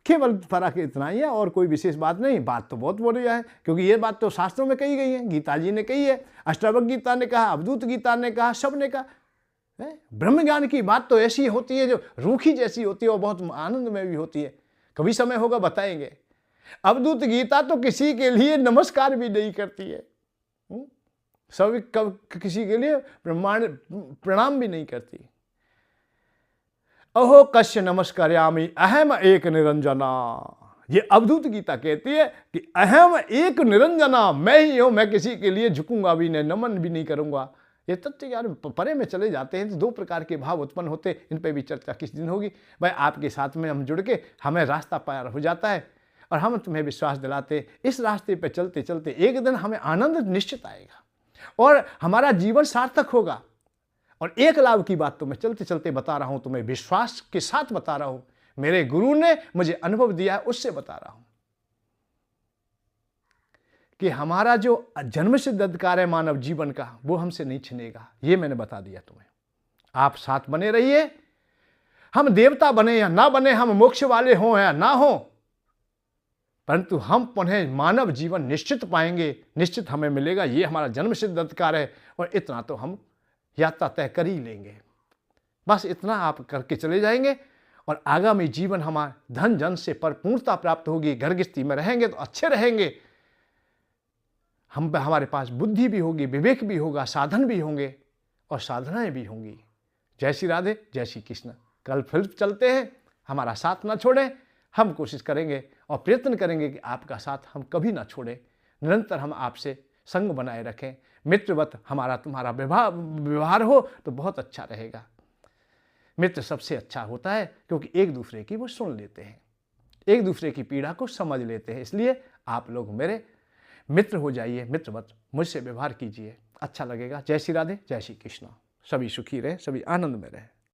S1: केवल फर्क इतना ही है, और कोई विशेष बात नहीं। बात तो बहुत बढ़िया है, क्योंकि ये बात तो शास्त्रों में कही गई है, गीता जी ने कही है, अष्टावक्र गीता ने कहा, अवधूत गीता ने कहा, सब ने कहा। ब्रह्म ज्ञान की बात तो ऐसी होती है जो रूखी जैसी होती है और बहुत आनंद में भी होती है। कभी समय होगा बताएंगे। अवधूत गीता तो किसी के लिए नमस्कार भी नहीं करती है, सभी किसी के लिए प्रणाम भी नहीं करती। अहो कश्य नमस्कारयामि अहम एक निरंजना। ये अवधूत गीता कहती है कि अहम एक निरंजना, मैं ही हूं, मैं किसी के लिए झुकूंगा भी नहीं, नमन भी नहीं करूंगा। ये तत्व यार परे में चले जाते हैं तो दो प्रकार के भाव उत्पन्न होते। इन पे भी चर्चा किस दिन होगी भाई। आपके साथ में हम जुड़ के हमें रास्ता पार हो जाता है, और हम तुम्हें विश्वास दिलाते, इस रास्ते पे चलते चलते एक दिन हमें आनंद निश्चित आएगा और हमारा जीवन सार्थक होगा। और एक लाभ की बात तो मैं चलते चलते बता रहा हूं, तुम्हें विश्वास के साथ बता रहा हूं, मेरे गुरु ने मुझे अनुभव दिया है, उससे बता रहा हूं कि हमारा जो जन्म सिद्ध अधिकार है मानव जीवन का, वो हमसे नहीं छिनेगा। ये मैंने बता दिया तुम्हें। आप साथ बने रहिए, हम देवता बने या ना बने, हम मोक्ष वाले हों या ना हों, परंतु हम पुनः मानव जीवन निश्चित पाएंगे, निश्चित हमें मिलेगा। ये हमारा जन्म सिद्ध अधिकार है, और इतना तो हम यात्रा तय कर ही लेंगे। बस इतना आप करके चले जाएंगे, और आगामी जीवन हमारा धन जन से परिपूर्णता प्राप्त होगी। घर गृहस्थी में रहेंगे तो अच्छे रहेंगे, हमारे पास बुद्धि भी होगी, विवेक भी होगा, साधन भी होंगे और साधनाएं भी होंगी। जय श्री राधे, जय श्री कृष्ण। कल फिर चलते हैं, हमारा साथ ना छोड़ें। हम कोशिश करेंगे और प्रयत्न करेंगे कि आपका साथ हम कभी ना छोड़ें। निरंतर हम आपसे संग बनाए रखें। मित्रवत हमारा तुम्हारा व्यवहार हो तो बहुत अच्छा रहेगा। मित्र सबसे अच्छा होता है, क्योंकि एक दूसरे की वो सुन लेते हैं, एक दूसरे की पीड़ा को समझ लेते हैं। इसलिए आप लोग मेरे मित्र हो जाइए, मित्रवत मुझसे व्यवहार कीजिए, अच्छा लगेगा। जय श्री राधे, जय श्री कृष्ण। सभी सुखी रहे, सभी आनंद में रहे।